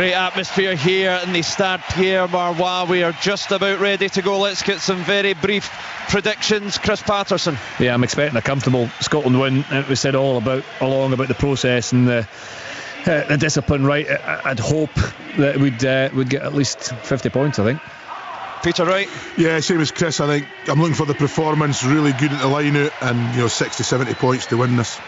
Great atmosphere here in the Stade Pierre Marois. We are just about ready to go. Let's get some very brief predictions. Chris Patterson. Yeah, I'm expecting a comfortable Scotland win. We said all along about the process and the discipline. Right, I'd hope that we'd get at least 50 points, I think. Peter Wright. Yeah, same as Chris. I think I'm looking for the performance, really good at the line out, and 60-70 points to win this.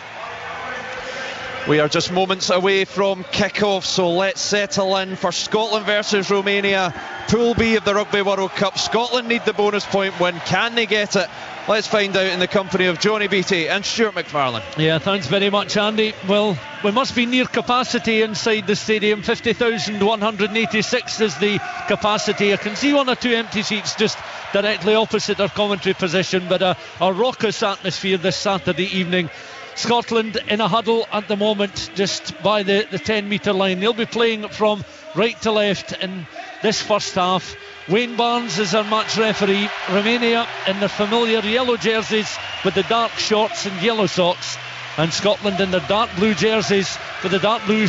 We are just moments away from kick-off, so let's settle in for Scotland versus Romania, Pool B of the Rugby World Cup. Scotland need the bonus point win. Can they get it? Let's find out in the company of Johnny Beattie and Stuart McFarlane. Yeah, thanks very much, Andy. Well, we must be near capacity inside the stadium. 50,186 is the capacity. I can see one or two empty seats just directly opposite our commentary position, but a raucous atmosphere this Saturday evening. Scotland in a huddle at the moment, just by the 10-metre line. They'll be playing from right to left in this first half. Wayne Barnes is our match referee. Romania in their familiar yellow jerseys with the dark shorts and yellow socks, and Scotland in their dark blue jerseys with the dark blue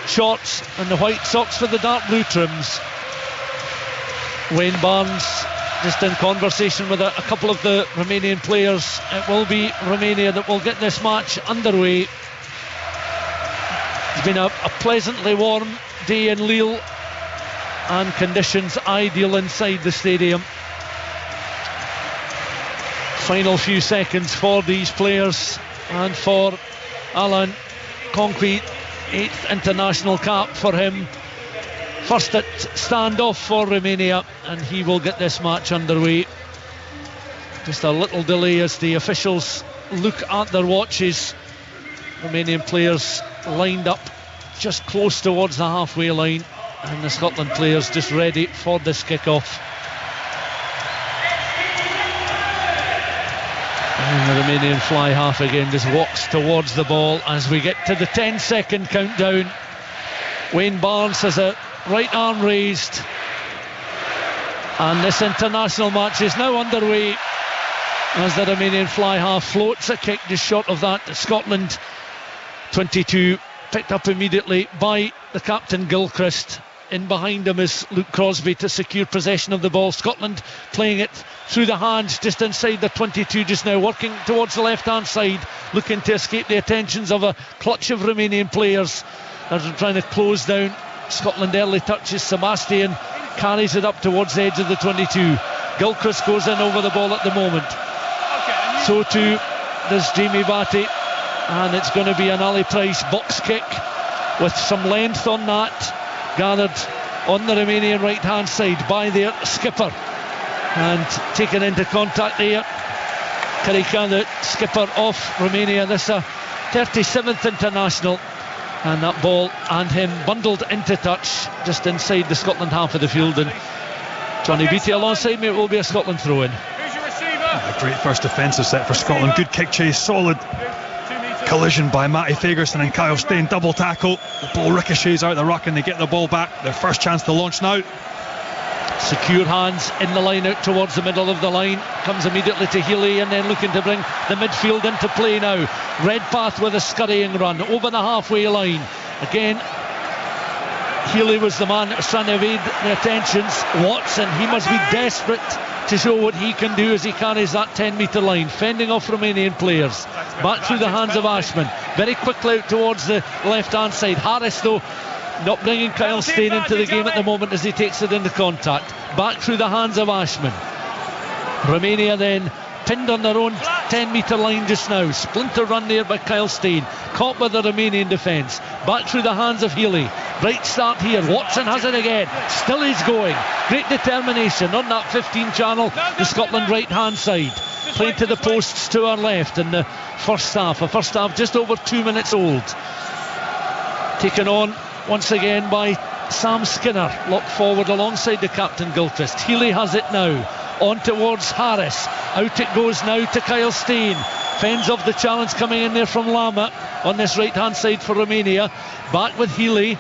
shorts and the white socks for the dark blue trims. Wayne Barnes just in conversation with a couple of the Romanian players. It will be Romania that will get this match underway. It's been a pleasantly warm day in Lille and conditions ideal inside the stadium. Final few seconds for these players and for Alain Conquet, 8th international cap for him. First at standoff for Romania, and he will get this match underway. Just a little delay as the officials look at their watches. Romanian players lined up just close towards the halfway line, and the Scotland players just ready for this kick-off. And the Romanian fly half again just walks towards the ball as we get to the 10-second countdown. Wayne Barnes has a right arm raised, and this international match is now underway as the Romanian fly half floats a kick just short of that. Scotland 22, picked up immediately by the captain Gilchrist. In behind him is Luke Crosby to secure possession of the ball. Scotland playing it through the hands just inside the 22 just now, working towards the left hand side, looking to escape the attentions of a clutch of Romanian players that are trying to close down Scotland. Early touches, Sebastian carries it up towards the edge of the 22. Gilchrist goes in over the ball at the moment. So too does Jamie Batty, and it's going to be an Ali Price box kick with some length on that, gathered on the Romanian right hand side by their skipper and taken into contact there. Carica, the skipper of Romania, this 37th international. And that ball and him bundled into touch just inside the Scotland half of the field. And Johnny Beattie alongside me, it will be a Scotland throw-in. A great first defensive set for Scotland. Good kick chase, solid collision by Matty Fagerson and Kyle Steyn. Double tackle, the ball ricochets out the ruck and they get the ball back. Their first chance to launch now. Secure hands in the line out towards the middle of the line. Comes immediately to Healy and then looking to bring the midfield into play now. Redpath with a scurrying run over the halfway line. Again, Healy was the man that was trying to evade the attentions. Watson, he must be desperate to show what he can do as he carries that 10-metre line, fending off Romanian players. Back through the hands of Ashman, very quickly out towards the left-hand side. Harris, though, not bringing Kyle Steyn into the game at the moment as he takes it into contact. Back through the hands of Ashman. Romania then pinned on their own 10-metre line just now. Splinter run there by Kyle Steyn, caught by the Romanian defence. Back through the hands of Healy. Bright start here. Watson has it again. Still is going. Great determination on that 15 channel, the Scotland right hand side. Played to the posts to our left in the first half. A first half just over 2 minutes old. Taken on once again by Sam Skinner, locked forward alongside the captain Gilchrist. Healy has it now, on towards Harris. Out it goes now to Kyle Steyn. Fends off the challenge coming in there from Lama on this right hand side for Romania. Back with Healy.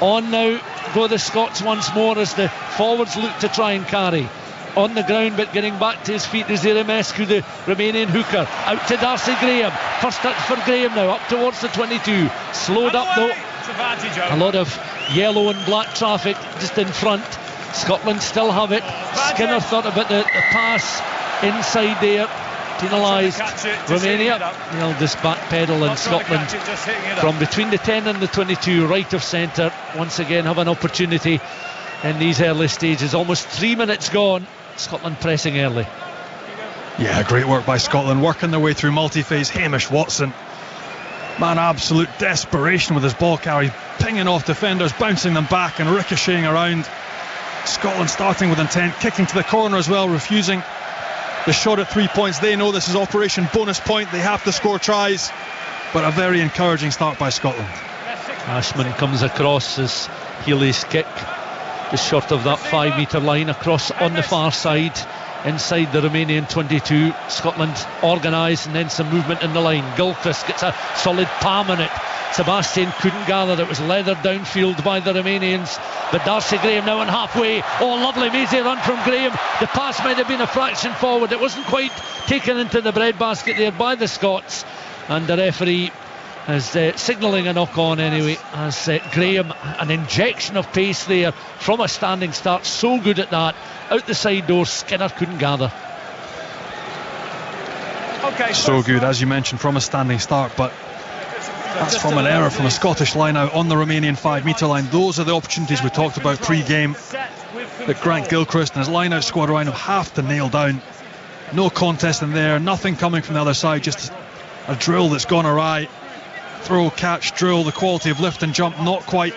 On now go the Scots once more as the forwards look to try and carry. On the ground but getting back to his feet is Iremescu, the Romanian hooker. Out to Darcy Graham. First touch for Graham now, up towards the 22. Slowed up though A lot of yellow and black traffic just in front. Scotland still have it. Skinner thought about the pass inside there. Penalised Romania. They'll just backpedal, and Scotland from between the 10 and the 22, right of centre, once again have an opportunity in these early stages. Almost 3 minutes gone. Scotland pressing early. Yeah, great work by Scotland, working their way through multi-phase. Hamish Watson, man, absolute desperation with his ball carry, pinging off defenders, bouncing them back and ricocheting around. Scotland starting with intent, kicking to the corner as well, refusing the shot at 3 points. They know this is Operation Bonus Point. They have to score tries, but a very encouraging start by Scotland. Ashman comes across as Healy's kick just short of that 5 metre line, across on the far side inside the Romanian 22. Scotland organised, and then some movement in the line. Gilchrist gets a solid palm on it. Sebastian couldn't gather. It was leathered downfield by the Romanians, but Darcy Graham now on halfway. Oh, lovely mazy run from Graham. The pass might have been a fraction forward. It wasn't quite taken into the breadbasket there by the Scots, and the referee is signalling a knock on anyway, as Graham, an injection of pace there from a standing start, so good at that, out the side door. Skinner couldn't gather. So good, as you mentioned, from a standing start, but that's from an error from a Scottish line out on the Romanian 5 metre line. Those are the opportunities we talked about pre-game that Grant Gilchrist and his line out squad around him have to nail down. No contest in there, nothing coming from the other side, just a drill that's gone awry. Throw, catch, drill, the quality of lift and jump not quite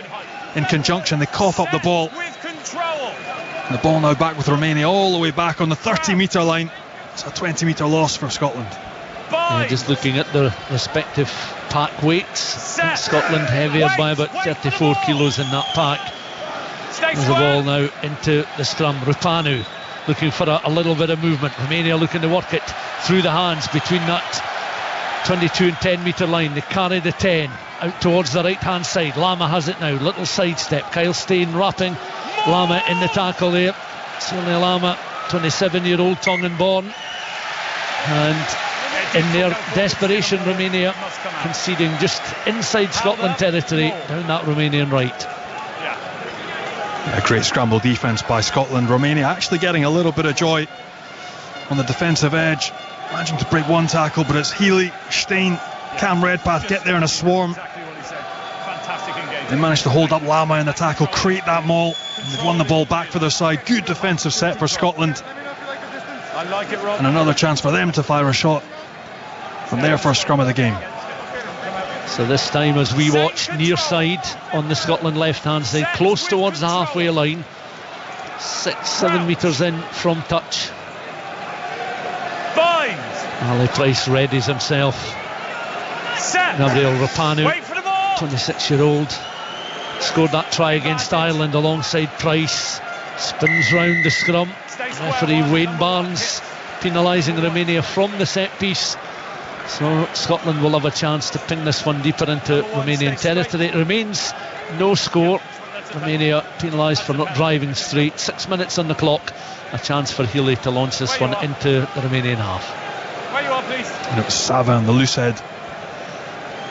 in conjunction. They cough up the ball. And the ball now back with Romania, all the way back on the 30 metre line. It's a 20 metre loss for Scotland. Yeah, just looking at the respective pack weights, Scotland heavier by about 34 kilos in that pack. There's the ball now into the scrum. Rupanu looking for a little bit of movement. Romania looking to work it through the hands between that 22 and 10 metre line. They carry the 10 out towards the right hand side. Lama has it now, little sidestep. Kyle Steyn wrapping Lama in the tackle there. Certainly Lama, 27-year-old Tongan born, and in their desperation, Romania conceding just inside Scotland territory down that Romanian right. A great scramble defence by Scotland. Romania actually getting a little bit of joy on the defensive edge. Managing to break one tackle, but it's Healy, Steyn, Cam Redpath get there in a swarm. They managed to hold up Lama in the tackle, create that maul, and they've won the ball back for their side. Good defensive set for Scotland, and another chance for them to fire a shot from their first scrum of the game. So this time, as we watch, near side on the Scotland left hand side, close towards the halfway line, 6-7 metres in from touch. Ali Price readies himself. Gabriel Rapanu, 26-year-old, scored that try against Ireland alongside Price. Spins round the scrum. Referee Wayne Barnes penalising Romania from the set piece. So Scotland will have a chance to ping this one deeper into Romanian territory. It remains no score. Romania penalised for not driving straight. 6 minutes on the clock. A chance for Healy to launch this one into the Romanian half. And it was Sava on the loose head.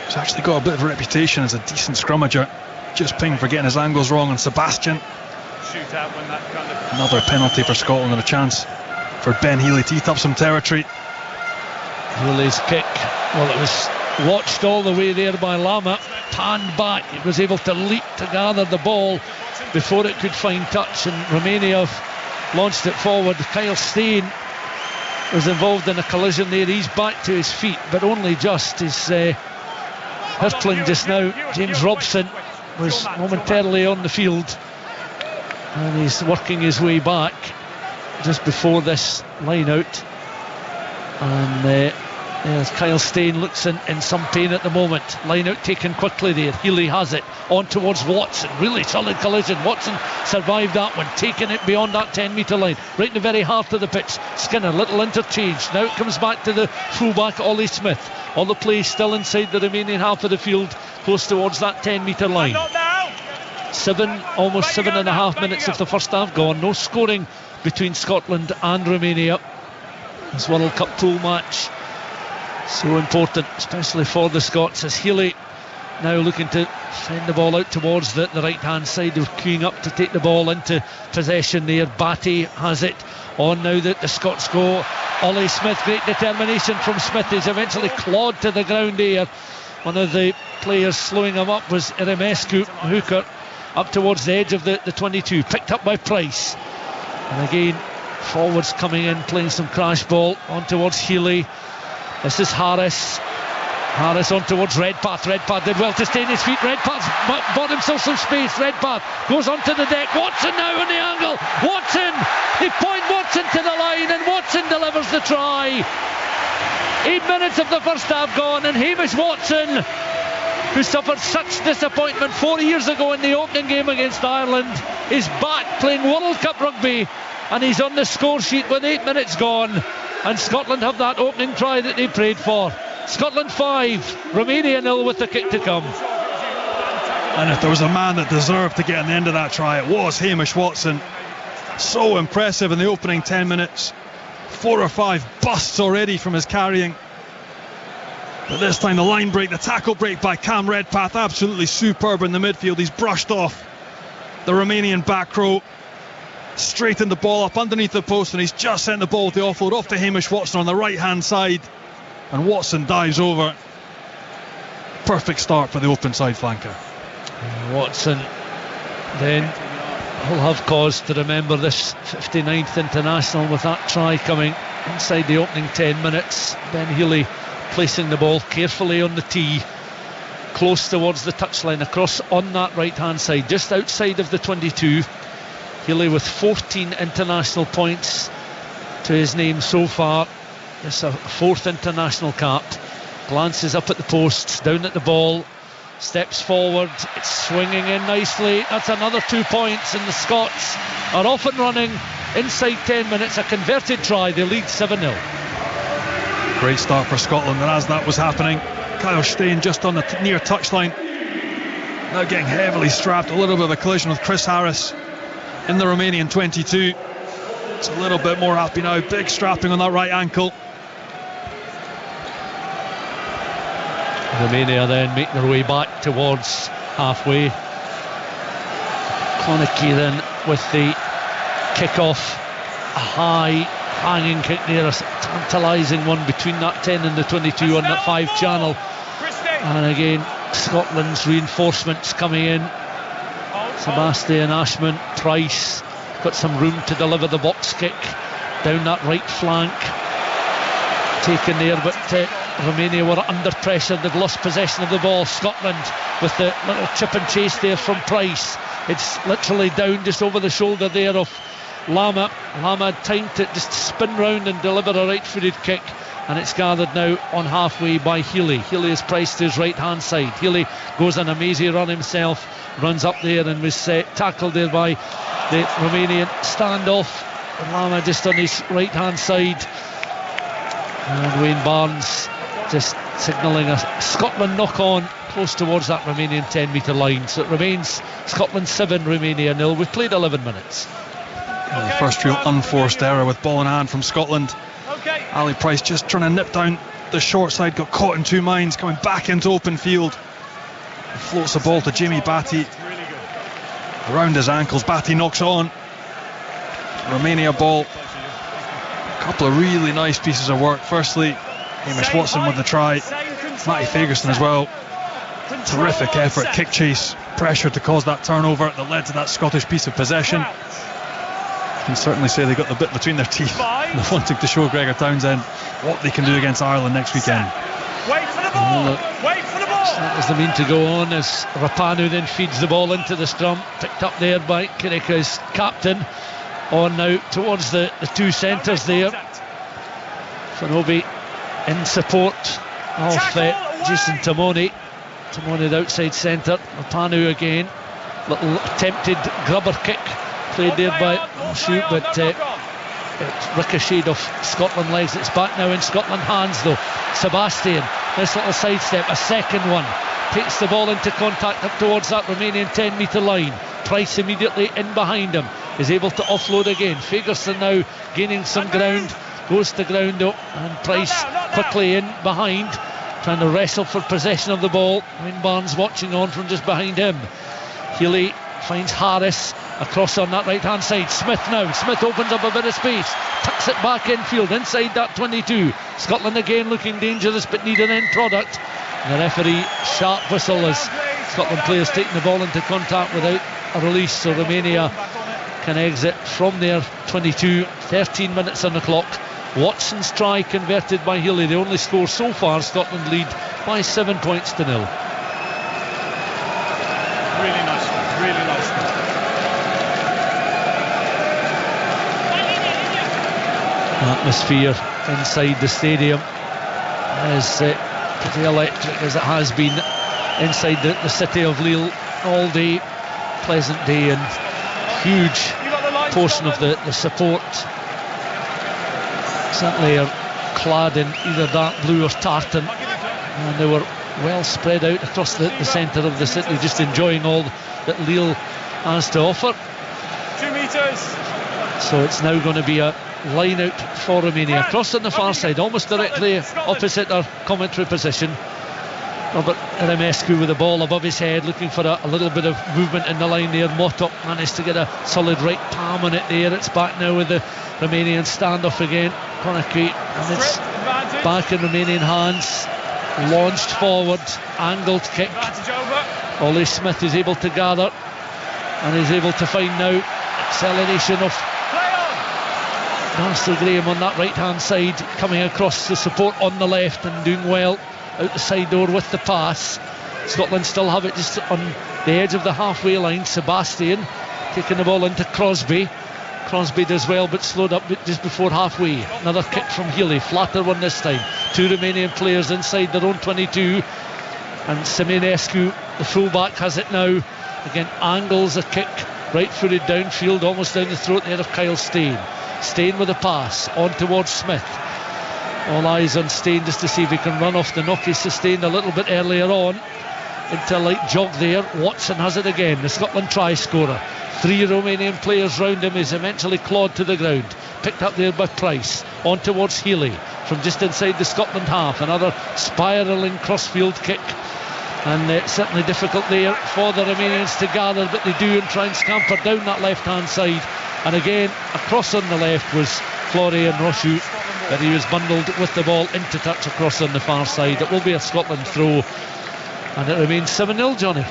He's actually got a bit of a reputation as a decent scrummager. Just pinged for getting his angles wrong. And Sebastian, another penalty for Scotland, and a chance for Ben Healy to eat up some territory. Healy's kick, well, it was watched all the way there by Lama, panned back. He was able to leap to gather the ball before it could find touch, and Romania launched it forward. Kyle Steyn was involved in a collision there. He's back to his feet, but only just. His hurtling just now, James Robson, was momentarily on the field, and he's working his way back just before this line out. And Kyle Steyn looks in some pain at the moment. Line out taken quickly there. Healy has it on towards Watson. Really solid collision. Watson survived that one, taking it beyond that 10 metre line, right in the very heart of the pitch. Skinner, little interchange. Now it comes back to the fullback Ollie Smith. All the play still inside the remaining half of the field, close towards that 10 metre line. Almost 7.5 minutes of the first half gone. No scoring between Scotland and Romania. This World Cup pool match, so important, especially for the Scots, as Healy now looking to send the ball out towards the right hand side. They're queuing up to take the ball into possession there. Batty has it on now that the Scots go. Ollie Smith, great determination from Smith. He's eventually clawed to the ground here. One of the players slowing him up was Iremescu, hooker, up towards the edge of the 22, picked up by Price. And again, forwards coming in, playing some crash ball on towards Healy. This is Harris on towards Redpath. Redpath did well to stay on his feet. Redpath's bought himself some space. Redpath goes onto the deck. Watson now on the angle. Watson, they point Watson to the line, and Watson delivers the try. 8 minutes of the first half gone, and Hamish Watson, who suffered such disappointment 4 years ago in the opening game against Ireland, is back playing World Cup rugby, and he's on the score sheet with 8 minutes gone, and Scotland have that opening try that they prayed for. Scotland 5, Romania 0 with the kick to come. And if there was a man that deserved to get on the end of that try, it was Hamish Watson. So impressive in the opening 10 minutes. 4 or 5 busts already from his carrying. But this time the line break, the tackle break by Cam Redpath, absolutely superb in the midfield. He's brushed off the Romanian back row, straightened the ball up underneath the post, and he's just sent the ball with the offload off to Hamish Watson on the right hand side. And Watson dives over. Perfect start for the open side flanker. Watson then will have cause to remember this 59th international with that try coming inside the opening 10 minutes. Ben Healy placing the ball carefully on the tee, close towards the touchline, across on that right hand side, just outside of the 22. Healy with 14 international points to his name so far. It's a 4th international cap. Glances up at the posts, down at the ball, steps forward, it's swinging in nicely. That's another 2 points, and the Scots are off and running inside 10 minutes. A converted try, they lead 7-0. Great start for Scotland, and as that was happening, Kyle Steyn just on the near touchline, now getting heavily strapped. A little bit of a collision with Chris Harris in the Romanian 22. It's a little bit more happy now. Big strapping on that right ankle. Romania then make their way back towards halfway. Clonakey then with the kick-off, a high hanging kick there, a tantalising one between that 10 and the 22 on that 5 channel. And again, Scotland's reinforcements coming in. Sebastian Ashman, Price, got some room to deliver the box kick down that right flank. Taken there, but Romania were under pressure. They've lost possession of the ball. Scotland with the little chip and chase there from Price. It's literally down just over the shoulder there of Lama. Lama had time to just spin round and deliver a right-footed kick, and it's gathered now on halfway by Healy. Healy is Price to his right hand side. Healy goes on a mazy run himself, runs up there and was tackled there by the Romanian standoff. Lama just on his right hand side, and Wayne Barnes just signalling a Scotland knock on close towards that Romanian 10 metre line. So it remains Scotland 7, Romania 0. We've played 11 minutes. The first real unforced error with ball in hand from Scotland. Ali Price just trying to nip down the short side, got caught in 2 minds, coming back into open field. He floats the ball to Jimmy Batty around his ankles. Batty knocks on. Romania ball. A couple of really nice pieces of work. Firstly, Hamish Watson with the try, Matty Fagerson as well. Terrific effort, kick chase, pressure to cause that turnover that led to that Scottish piece of possession. You can certainly say they got the bit between their teeth, wanting to show Gregor Townsend what they can do against Ireland next weekend. Wait for the ball! Wait for the ball! That was the mean to go on as Rapanu then feeds the ball into the scrum, picked up there by Kirika's captain. On now towards the 2 centres there. Fanobi in support of Jason Tamoni. Tamoni the outside centre. Rapanu again. Little attempted grubber kick played there by Shoot, but it ricocheted off Scotland legs. It's back now in Scotland hands though. Sebastian, this little sidestep, a second one, takes the ball into contact up towards that Romanian 10 metre line. Price immediately in behind him, is able to offload again. Fagerson now gaining some ground, goes to ground up, and Price quickly in behind. trying to wrestle for possession of the ball. Wayne Barnes watching on from just behind him. Healy finds Harris across on that right hand side. Smith now. Smith opens up a bit of space, tucks it back infield inside that 22. Scotland again looking dangerous but need an end product. And the referee sharp whistle as Scotland players taking the ball into contact without a release, so Romania can exit from their 22. 13 minutes on the clock. Watson's try converted by Healy. The only score so far, Scotland lead by 7 points to 0. Really nice one, really nice one. Atmosphere inside the stadium is pretty electric, as it has been inside the city of Lille all day. Pleasant day, and huge portion of the support certainly are clad in either dark blue or tartan, and they were well spread out across the centre of the city, just enjoying all that Lille has to offer. 2 metres. So it's now going to be a line out for Romania. Cross on the far side, almost directly opposite our commentary position. Robert Erimescu with the ball above his head, looking for a little bit of movement in the line there. Motok managed to get a solid right palm on it there. It's back now with the Romanian standoff again. Konaki, and it's back in Romanian hands. Launched forward, angled kick. Ollie Smith is able to gather and is able to find now acceleration of Darcy Graham on that right hand side, coming across the support on the left and doing well out the side door with the pass. Scotland still have it just on the edge of the halfway line. Sebastian taking the ball into Crosby. Crosby does well but slowed up just before halfway. Another kick from Healy, flatter one this time. 2 Romanian players inside their own 22, and Semenescu, the fullback, has it now. Again angles a kick, right footed downfield, almost down the throat there of Kyle Steyn. Steyn with a pass on towards Smith. All eyes on Steyn just to see if he can run off the knock he sustained a little bit earlier on. Into a light jog there. Watson has it again, the Scotland try scorer. 3 Romanian players round him, is eventually clawed to the ground. Picked up there by Price. On towards Healy from just inside the Scotland half. Another spiralling crossfield kick. And certainly difficult there for the Romanians to gather, but they do and try and scamper down that left hand side. And again, across on the left was Florian Rochu, but he was bundled with the ball into touch across on the far side. It will be a Scotland throw, and it remains 7-0, Johnny.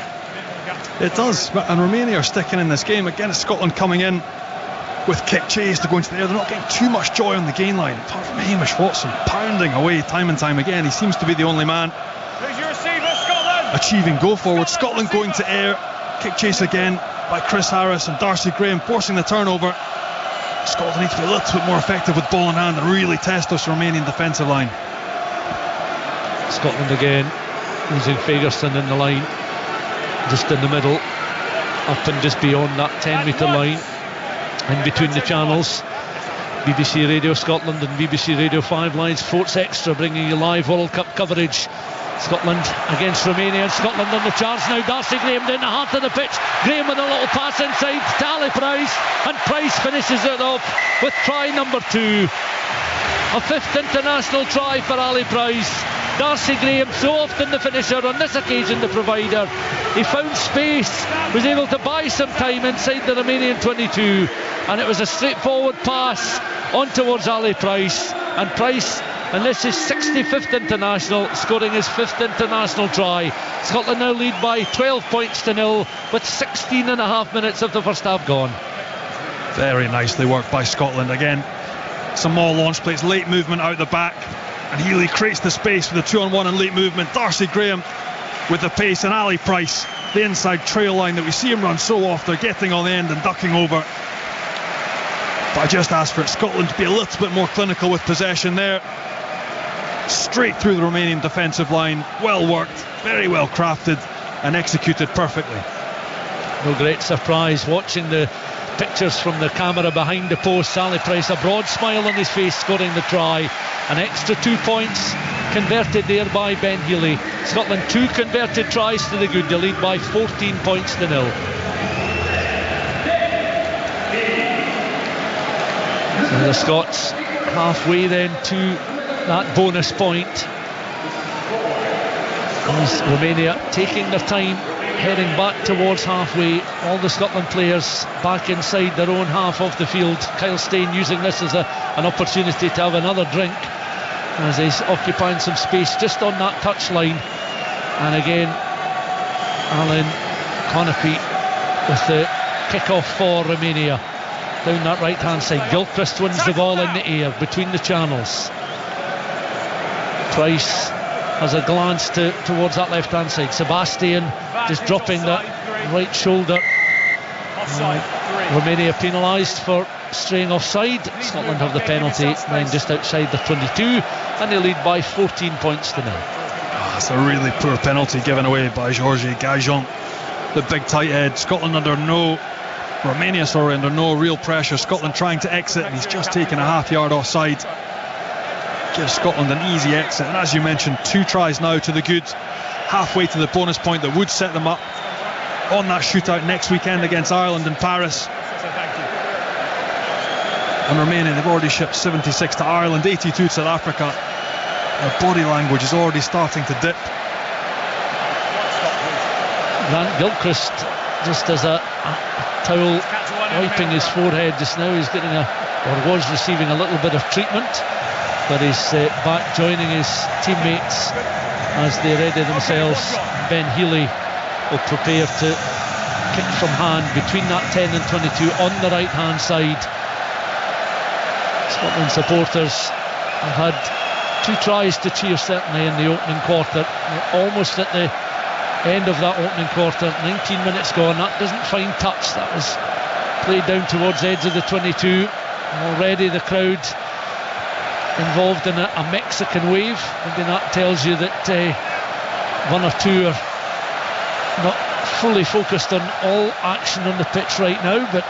It does, and Romania are sticking in this game. Again, it's Scotland coming in with kick chase to go into the air. They're not getting too much joy on the gain line, apart from Hamish Watson pounding away time and time again. He seems to be the only man achieving go forward. Scotland going to air, kick chase again by Chris Harris and Darcy Graham, forcing the turnover. Scotland need to be a little bit more effective with ball in hand and really test this Romanian defensive line. Scotland again using Fagerson in the line, just in the middle, up and just beyond that 10 metre line, in between the channels. BBC Radio Scotland and BBC Radio 5 Live's Forts Extra bringing you live World Cup coverage. Scotland against Romania, and Scotland on the charge now. Darcy Graham down the heart of the pitch. Graham with a little pass inside to Ali Price, and Price finishes it off with try number 2. A 5th international try for Ali Price. Darcy Graham, so often the finisher, on this occasion the provider. He found space, was able to buy some time inside the Romanian 22, and it was a straightforward pass on towards Ali Price, and Price, and this is 65th international, scoring his 5th international try. Scotland now lead by 12 points to 0 with 16 and a half minutes of the first half gone. Very nicely worked by Scotland. Again, some more launch plays, late movement out the back, and Healy creates the space for the 2-on-1 and late movement. Darcy Graham with the pace, and Ali Price, the inside trail line that we see him run so often, getting on the end and ducking over. But I just asked for it, Scotland to be a little bit more clinical with possession there. Straight through the Romanian defensive line, well worked, very well crafted and executed perfectly. No great surprise watching the pictures from the camera behind the post. Ali Price, a broad smile on his face, scoring the try. An extra 2 points converted there by Ben Healy. Scotland 2 converted tries to the good. They lead by 14 points to 0. So the Scots halfway then to that bonus point. As Romania taking their time, heading back towards halfway. All the Scotland players back inside their own half of the field. Kyle Steyn using this as an opportunity to have another drink, as he's occupying some space just on that touchline. And again, Alan Conopy with the kick-off for Romania down that right hand side. Gilchrist wins the ball in the air between the channels. Price has a glance towards that left hand side. Sebastian just dropping that right shoulder. Romania penalised for straying offside. Scotland have the penalty then just outside the 22, and they lead by 14 points to nil. That's a really poor penalty given away by Georges Gajon, the big tight head. Romania under no real pressure. Scotland trying to exit, and he's just taken a half yard offside. Gives Scotland an easy exit, and as you mentioned, 2 tries now to the good, halfway to the bonus point that would set them up on that shootout next weekend against Ireland in Paris. And Romania, they've already shipped 76 to Ireland, 82 to South Africa. Their body language is already starting to dip. Grant Gilchrist just as a towel wiping his forehead just now. He's getting was receiving a little bit of treatment, but he's back joining his teammates as they ready themselves. Ben Healy will prepare to kick from hand between that 10 and 22 on the right hand side. Scotland supporters have had 2 tries to cheer certainly in the opening quarter. We're almost at the end of that opening quarter, 19 minutes gone. That doesn't find touch. That was played down towards the edge of the 22. Already the crowd involved in a Mexican wave. Maybe that tells you that 1 or 2 are not fully focused on all action on the pitch right now, but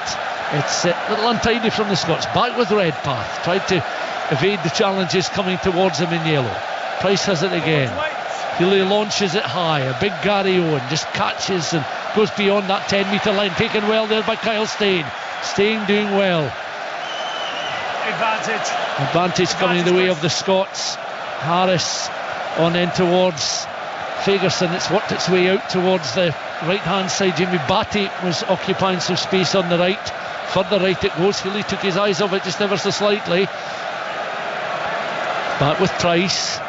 it's a little untidy from the Scots. Back with Redpath, tried to evade the challenges coming towards him in yellow. Price has it again. Healy launches it high. A big Gary Owen just catches and goes beyond that 10 metre line. Taken well there by Kyle Steyn. Steyn doing well. Advantage coming the way of the Scots. Harris on in towards Fagerson. It's worked its way out towards the right hand side. Jamie Batty was occupying some space on the right. Further right it goes. Healy took his eyes off it just ever so slightly. Back with Price.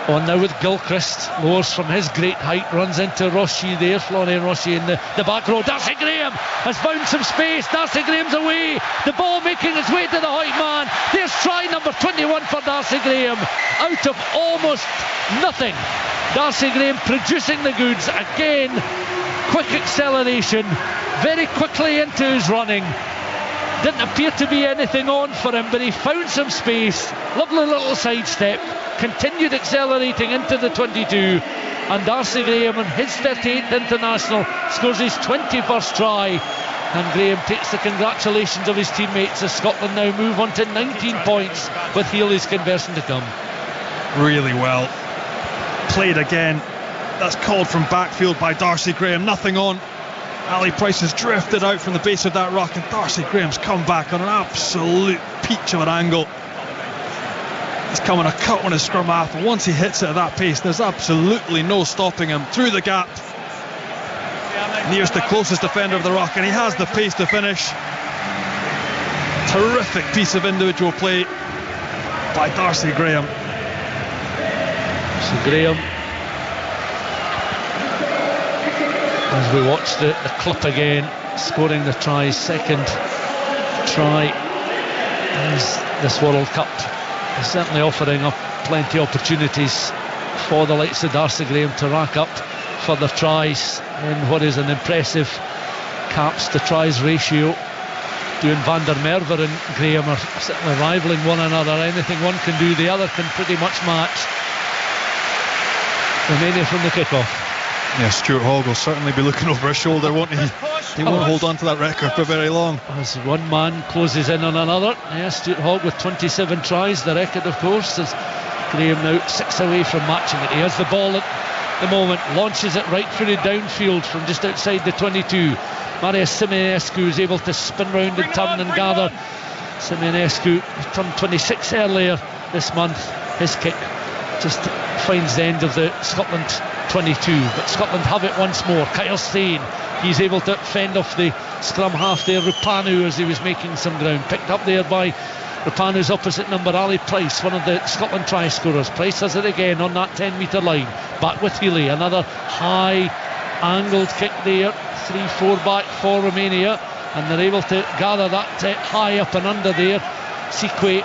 On now with Gilchrist, lowers from his great height, runs into Rossi there, Florian Rossi in the back row. Darcy Graham has found some space. Darcy Graham's away, the ball making its way to the white man. There's try number 21 for Darcy Graham, out of almost nothing. Darcy Graham producing the goods again. Quick acceleration, very quickly into his running. Didn't appear to be anything on for him, but he found some space. Lovely little sidestep. Continued accelerating into the 22, and Darcy Graham on his 38th international scores his 21st try, and Graham takes the congratulations of his teammates as Scotland now move on to 19 points with Healy's conversion to come. Really well played again. That's called from backfield by Darcy Graham. Nothing on. Ali Price has drifted out from the base of that rock, and Darcy Graham's come back on an absolute peach of an angle. He's coming a cut on his scrum half, and once he hits it at that pace, there's absolutely no stopping him. Through the gap, nears the closest defender of the rock, and he has the pace to finish. Terrific piece of individual play by Darcy Graham. So Graham, as we watch the clip again, scoring the try, second try as this World Cup. Certainly offering up plenty of opportunities for the likes of Darcy Graham to rack up further tries in what is an impressive caps to tries ratio. Doing Van der Merwe and Graham are certainly rivaling one another. Anything one can do, the other can pretty much match. Romania from the kick-off. Yeah, Stuart Hogg will certainly be looking over his shoulder, won't he? He won't hold on to that record for very long. As one man closes in on another. Yeah, Stuart Hogg with 27 tries, the record of course, as Graham now 6 away from matching it. He has the ball at the moment, launches it right through the downfield from just outside the 22. Marius Simonescu is able to spin round and turn and gather. Simonescu turned 26 earlier this month. His kick just finds the end of the Scotland 22, but Scotland have it once more. Kyle Steyn, he's able to fend off the scrum half there. Rupanu, as he was making some ground, picked up there by Rupanu's opposite number, Ali Price, one of the Scotland try scorers. Price has it again on that 10-metre line, back with Healy, another high angled kick there, 3-4 back for Romania, and they're able to gather that high up and under there. Sikwe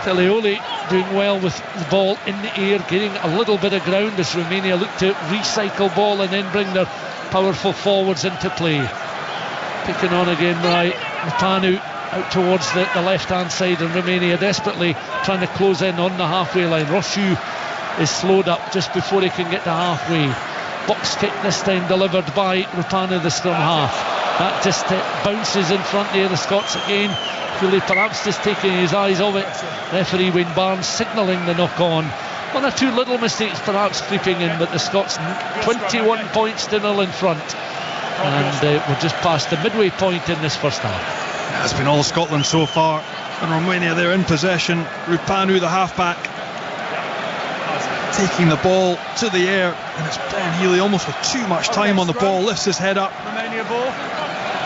Telioli doing well with the ball in the air, getting a little bit of ground as Romania look to recycle ball and then bring their powerful forwards into play. Picking on again by Rupanu out towards the left hand side, and Romania desperately trying to close in on the halfway line. Roshu is slowed up just before he can get to halfway. Box kick this time delivered by Rupanu, the scrum half. That just bounces in front there. The Scots again, Healy perhaps just taking his eyes off it. Referee Wayne Barnes signalling the knock on. One or two little mistakes perhaps creeping in, but the Scots 21 points to 0 in front, and we're just past the midway point in this first half. It's been all Scotland so far, and Romania they're in possession. Rupanu, the halfback, taking the ball to the air, and it's Ben Healy almost with too much time on the ball, lifts his head up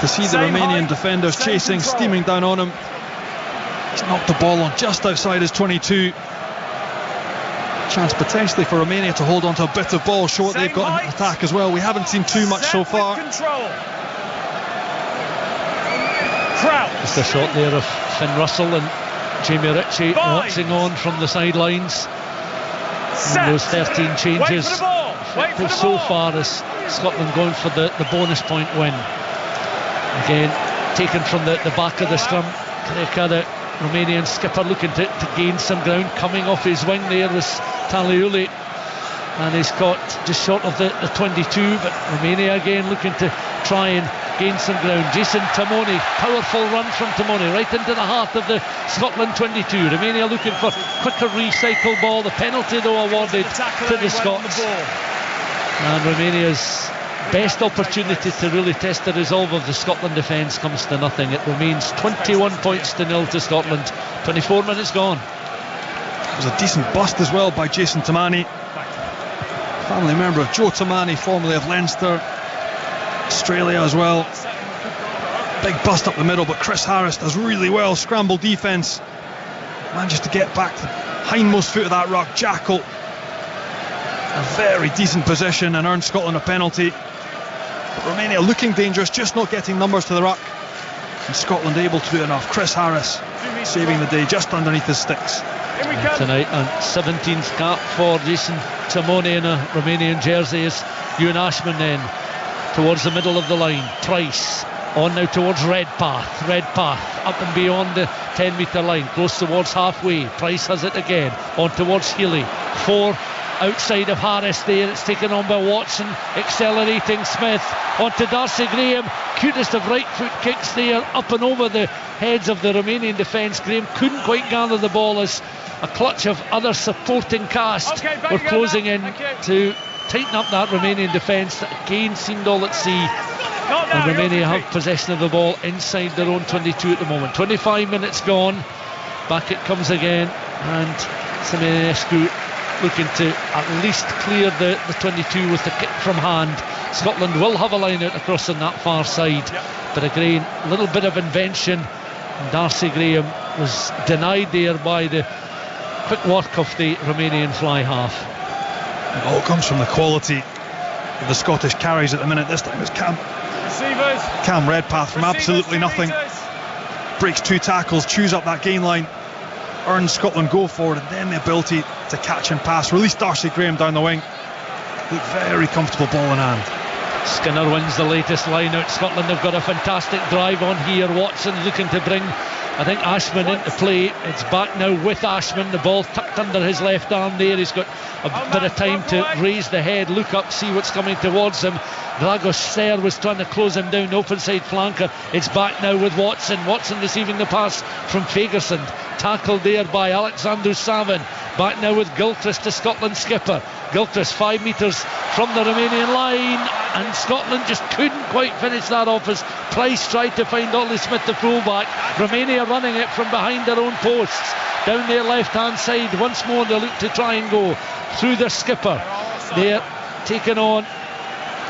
to see the Romanian defenders chasing, steaming down on him. He's knocked the ball on just outside his 22. Chance potentially for Romania to hold on to a bit of ball, show what they've got in attack as well. We haven't seen too much so far. Just a shot there of Finn Russell and Jamie Ritchie watching on from the sidelines. And those 13 changes so far as Scotland going for the bonus point win. Again, taken from the back of the scrum. Kreka, the Romanian skipper, looking to gain some ground. Coming off his wing there was Taliuli, and he's got just short of the 22, but Romania again looking to try and gain some ground. Jason Tamoni, powerful run from Tamoni right into the heart of the Scotland 22. Romania looking for quicker recycle ball. The penalty though awarded to the Scots, and Romania's best opportunity to really test the resolve of the Scotland defence comes to nothing. It remains 21 points to 0 to Scotland. 24 minutes gone. It was a decent bust as well by Jason Tamani, family member of Joe Tamani, formerly of Leinster, Australia as well. Big bust up the middle, but Chris Harris does really well. Scramble defence, manages to get back to the hindmost foot of that ruck. Jackal, a very decent position, and earned Scotland a penalty. But Romania looking dangerous, just not getting numbers to the ruck, and Scotland able to do enough. Chris Harris saving the day just underneath his sticks tonight, and 17th cap for Jason Tamoni in a Romanian jersey is Ewan Ashman then towards the middle of the line. Price on now towards Redpath up and beyond the 10-metre line, close towards halfway. Price has it again on towards Healy. 4 outside of Harris there. It's taken on by Watson, accelerating Smith onto Darcy Graham. Cutest of right foot kicks there, up and over the heads of the Romanian defence. Graham couldn't quite gather the ball as a clutch of other supporting cast were closing in to tighten up that Romanian defence that again seemed all at sea. And Romania have possession of the ball inside their own 22 at the moment. 25 minutes gone. Back it comes again, and Siminescu looking to at least clear the 22 with the kick from hand. Scotland will have a line out across on that far side, but again, a little bit of invention. Darcy Graham was denied there by the quick work of the Romanian fly half. It all comes from the quality of the Scottish carries at the minute. This time it's Cam Redpath from absolutely nothing, breaks 2 tackles, chews up that gain line, earns Scotland go forward, and then the ability to catch and pass, release Darcy Graham down the wing. Look, very comfortable ball in hand. Skinner wins the latest line out. Scotland have got a fantastic drive on here. Watson looking to bring, I think, Ashman into play. It's back now with Ashman, the ball tucked under his left arm there. He's got a bit of time to raise the head, look up, see what's coming towards him. Dragos Ser was trying to close him down, open side flanker. It's back now with Watson. Watson receiving the pass from Fagerson, tackled there by Alexander Savin. Back now with Gilchrist, the Scotland skipper. Gilchrist 5 metres from the Romanian line, and Scotland just couldn't quite finish that off as Price tried to find Ollie Smith, the fullback. Romania running it from behind their own posts. Down their left-hand side, once more they look to try and go through their skipper. They're taken on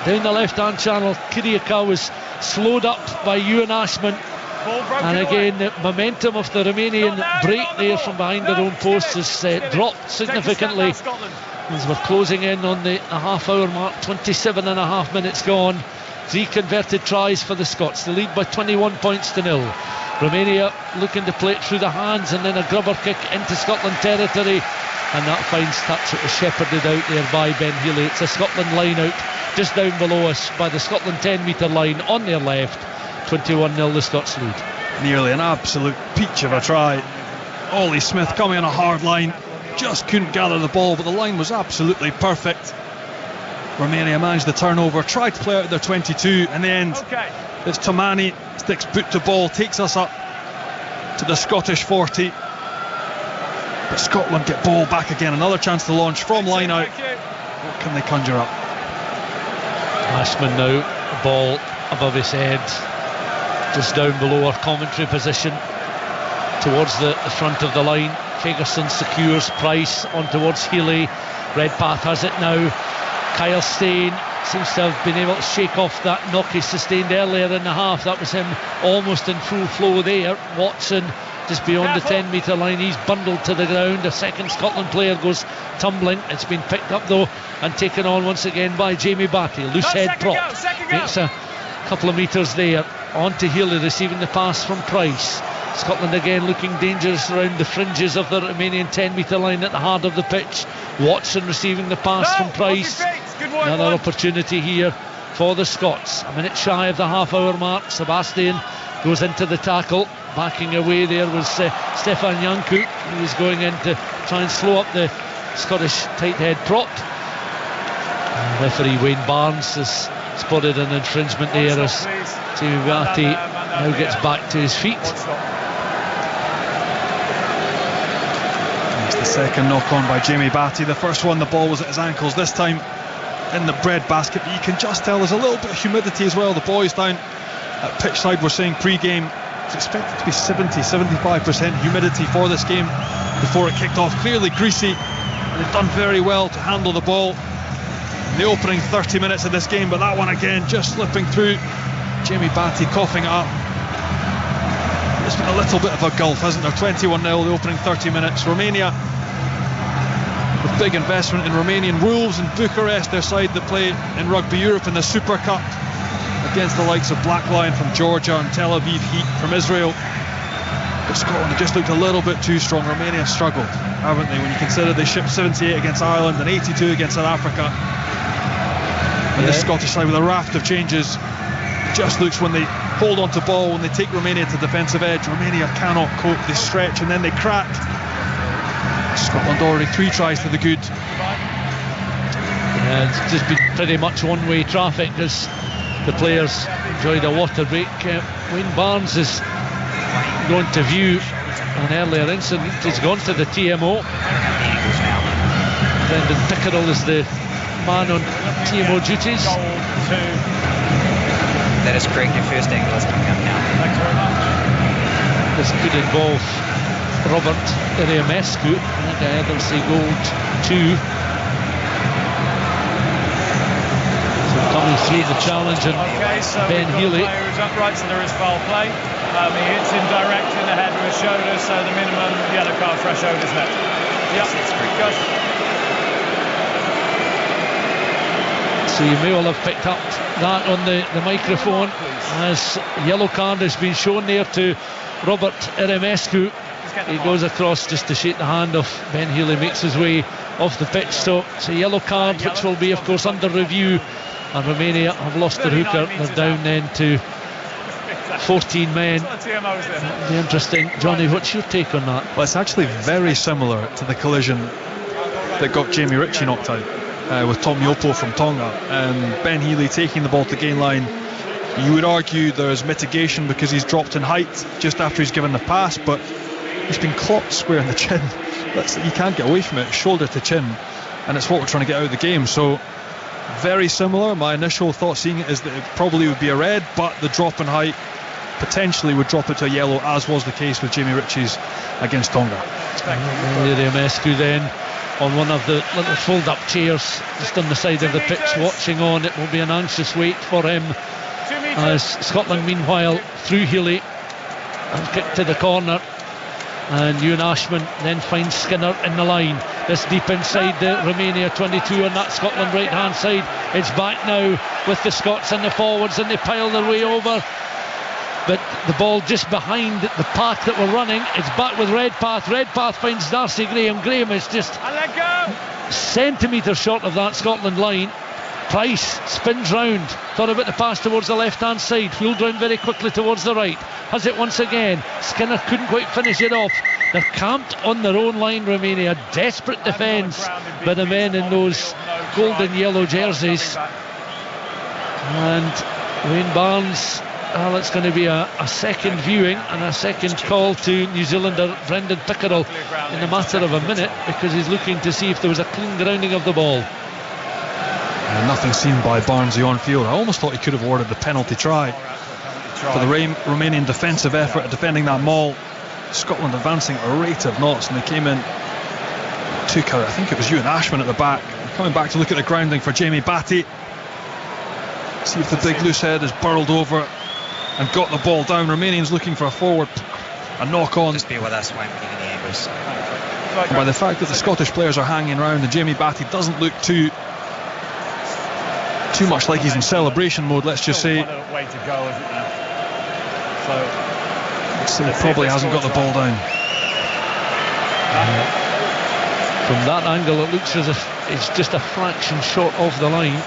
down the left-hand channel. Kiriaka was slowed up by Ewan Ashman. And again, the momentum of the Romanian break there from behind their own posts has dropped significantly as we're closing in on the half-hour mark. 27.5 minutes gone. 3 converted tries for the Scots. They lead by 21 points to 0. Romania looking to play it through the hands, and then a grubber kick into Scotland territory, and that finds touch. It was shepherded out there by Ben Healy. It's a Scotland line out just down below us by the Scotland 10-metre line on their left. 21-0 the Scots lead. Nearly an absolute peach of a try. Ollie Smith coming on a hard line, just couldn't gather the ball, but the line was absolutely perfect. Romania managed the turnover, tried to play out their 22. In the end, it's Tomani, sticks boot to ball, takes us up to the Scottish 40. But Scotland get ball back again. Another chance to launch from line out. What can they conjure up? Ashman now, ball above his head, just down below our commentary position, towards the front of the line. Fagerson secures Price on towards Healy. Redpath has it now. Kyle Steyn seems to have been able to shake off that knock he sustained earlier in the half. That was him almost in full flow there. Watson just beyond the 10-metre line, he's bundled to the ground. A second Scotland player goes tumbling. It's been picked up though and taken on once again by Jamie Batty. Loose head prop, makes a couple of metres there. On to Healy receiving the pass from Price. Scotland again looking dangerous around the fringes of the Romanian 10-metre line at the heart of the pitch. Watson receiving the pass from Price. Another opportunity here for the Scots. A minute shy of the half-hour mark. Sebastian goes into the tackle. Backing away there was Stefan Janku. He was going in to try and slow up the Scottish tight head prop. Referee Wayne Barnes has spotted an infringement there as Jamie Batty now gets back to his feet. It's the second knock on by Jamie Batty. The first one, the ball was at his ankles. This time in the bread basket, but you can just tell there's a little bit of humidity as well. The boys down at pitch side were saying pre-game it's expected to be 70-75% humidity for this game before it kicked off. Clearly greasy, and they've done very well to handle the ball in the opening 30 minutes of this game, but that one again just slipping through. Jamie Batty coughing it up. There's been a little bit of a gulf, hasn't there? 21-0 the opening 30 minutes. Romania with big investment in Romanian Wolves in Bucharest, their side that play in Rugby Europe in the Super Cup against the likes of Black Lion from Georgia and Tel Aviv Heat from Israel. But Scotland just looked a little bit too strong. Romania struggled, haven't they, when you consider they shipped 78 against Ireland and 82 against South Africa. And this Scottish side with a raft of changes, it just looks when they hold on to ball, when they take Romania to defensive edge, Romania cannot cope. They stretch and then they crack. Scotland already 3 tries to the good. Yeah, it's just been pretty much one-way traffic as the players enjoyed a water break. Wayne Barnes is going to view an earlier incident. He's gone to the TMO. Brendan Pickerel is the man on TMO duties. That is correct. Your first angle is coming up now. Thanks very much. This could involve Robert Iriamescu. I think I heard him say gold 2. So coming through the challenge, and So Ben Healy. The player is upright, so there is foul play. He hits him direct in the head with his shoulder, so the minimum yellow card, fresh shoulders net. Yep, that's correct. So you may well have picked up that on the microphone as yellow card has been shown there to Robert Iriamescu. He goes across just to shake the hand of Ben Healy, makes his way off the pitch. So it's a yellow card which will be of course under review, and Romania have lost their hooker. They're down then to 14 men. It'll be interesting. Johnny, what's your take on that? Well, it's actually very similar to the collision that got Jamie Ritchie knocked out with Tom Yopo from Tonga. Ben Healy taking the ball to gain line. You would argue there's mitigation because he's dropped in height just after he's given the pass, but he's been clocked square in the chin. You can't get away from it, shoulder to chin, and it's what we're trying to get out of the game. So very similar. My initial thought seeing it is that it probably would be a red, but the drop in height potentially would drop it to a yellow, as was the case with Jamie Ritchie's against Tonga. Rescue then on one of the little fold-up chairs just on the side of the pitch, watching on. It will be an anxious wait for him as Scotland meanwhile through Healy and kick to the corner, and Ewan Ashman then finds Skinner in the line. This deep inside the Romania 22 on that Scotland right hand side. It's back now with the Scots and the forwards, and they pile their way over, but the ball just behind the path that we're running. It's back with Redpath. Redpath finds Darcy Graham. Graham is just centimetres short of that Scotland line. Price spins round, thought about the pass towards the left hand side, wheeled round very quickly towards the right, has it once again. Skinner couldn't quite finish it off. They're camped on their own line, Romania. Desperate defence by the men in those golden yellow jerseys. And Wayne Barnes, well, it's going to be a second viewing and a second call to New Zealander Brendan Pickerel in a matter of a minute, because he's looking to see if there was a clean grounding of the ball. Nothing seen by Barnsley on field. I almost thought he could have awarded the penalty try for the Romanian defensive effort at defending that maul. Scotland advancing at a rate of knots, and they came in, took out, I think it was Ewan Ashman at the back, coming back to look at the grounding for Jamie Batty, see if the big loose head is burled over and got the ball down. Romanians looking for a forward, a knock on. Just be with us when we're getting the angles. And by the fact that the Scottish players are hanging around and Jamie Batty doesn't look too much like he's in celebration mode, let's just say. Way to go, isn't there? So he probably hasn't got the ball down. From that angle it looks as if it's just a fraction short of the line.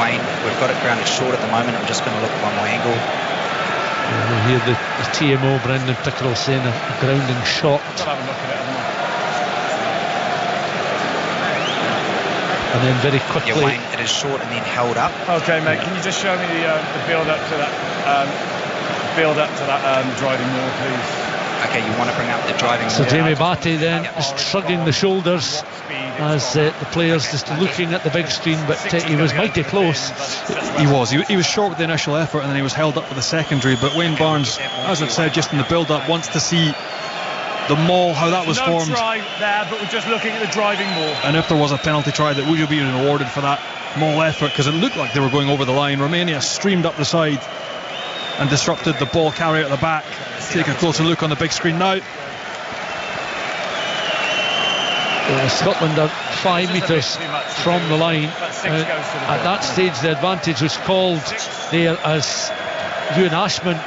Wayne, we've got it grounded short at the moment. I'm just going to look at one more angle. We hear the TMO Brendan Pickerel saying a grounding shot. I'll have a look at it. And then very quickly, yeah, Wayne, it is short and then held up. Okay, mate, can you just show me the build up to that driving wall, please? Okay, you want to bring up the driving wall. So Jamie Batty then is shrugging the shoulders as the players just looking at the big screen, but he was mighty close. He was short with the initial effort, and then he was held up for the secondary. But Wayne Barnes, as I've said, just in the build up, wants to see the maul, how that was formed. No try there, but we're just looking at the driving wall. And if there was a penalty try, that would you be awarded for that maul effort, because it looked like they were going over the line. Romania streamed up the side and disrupted the ball carrier at the back. Take a closer look on the big screen now. Scotland are 5 metres from the line. At that stage the advantage was called there as Ewan Ashman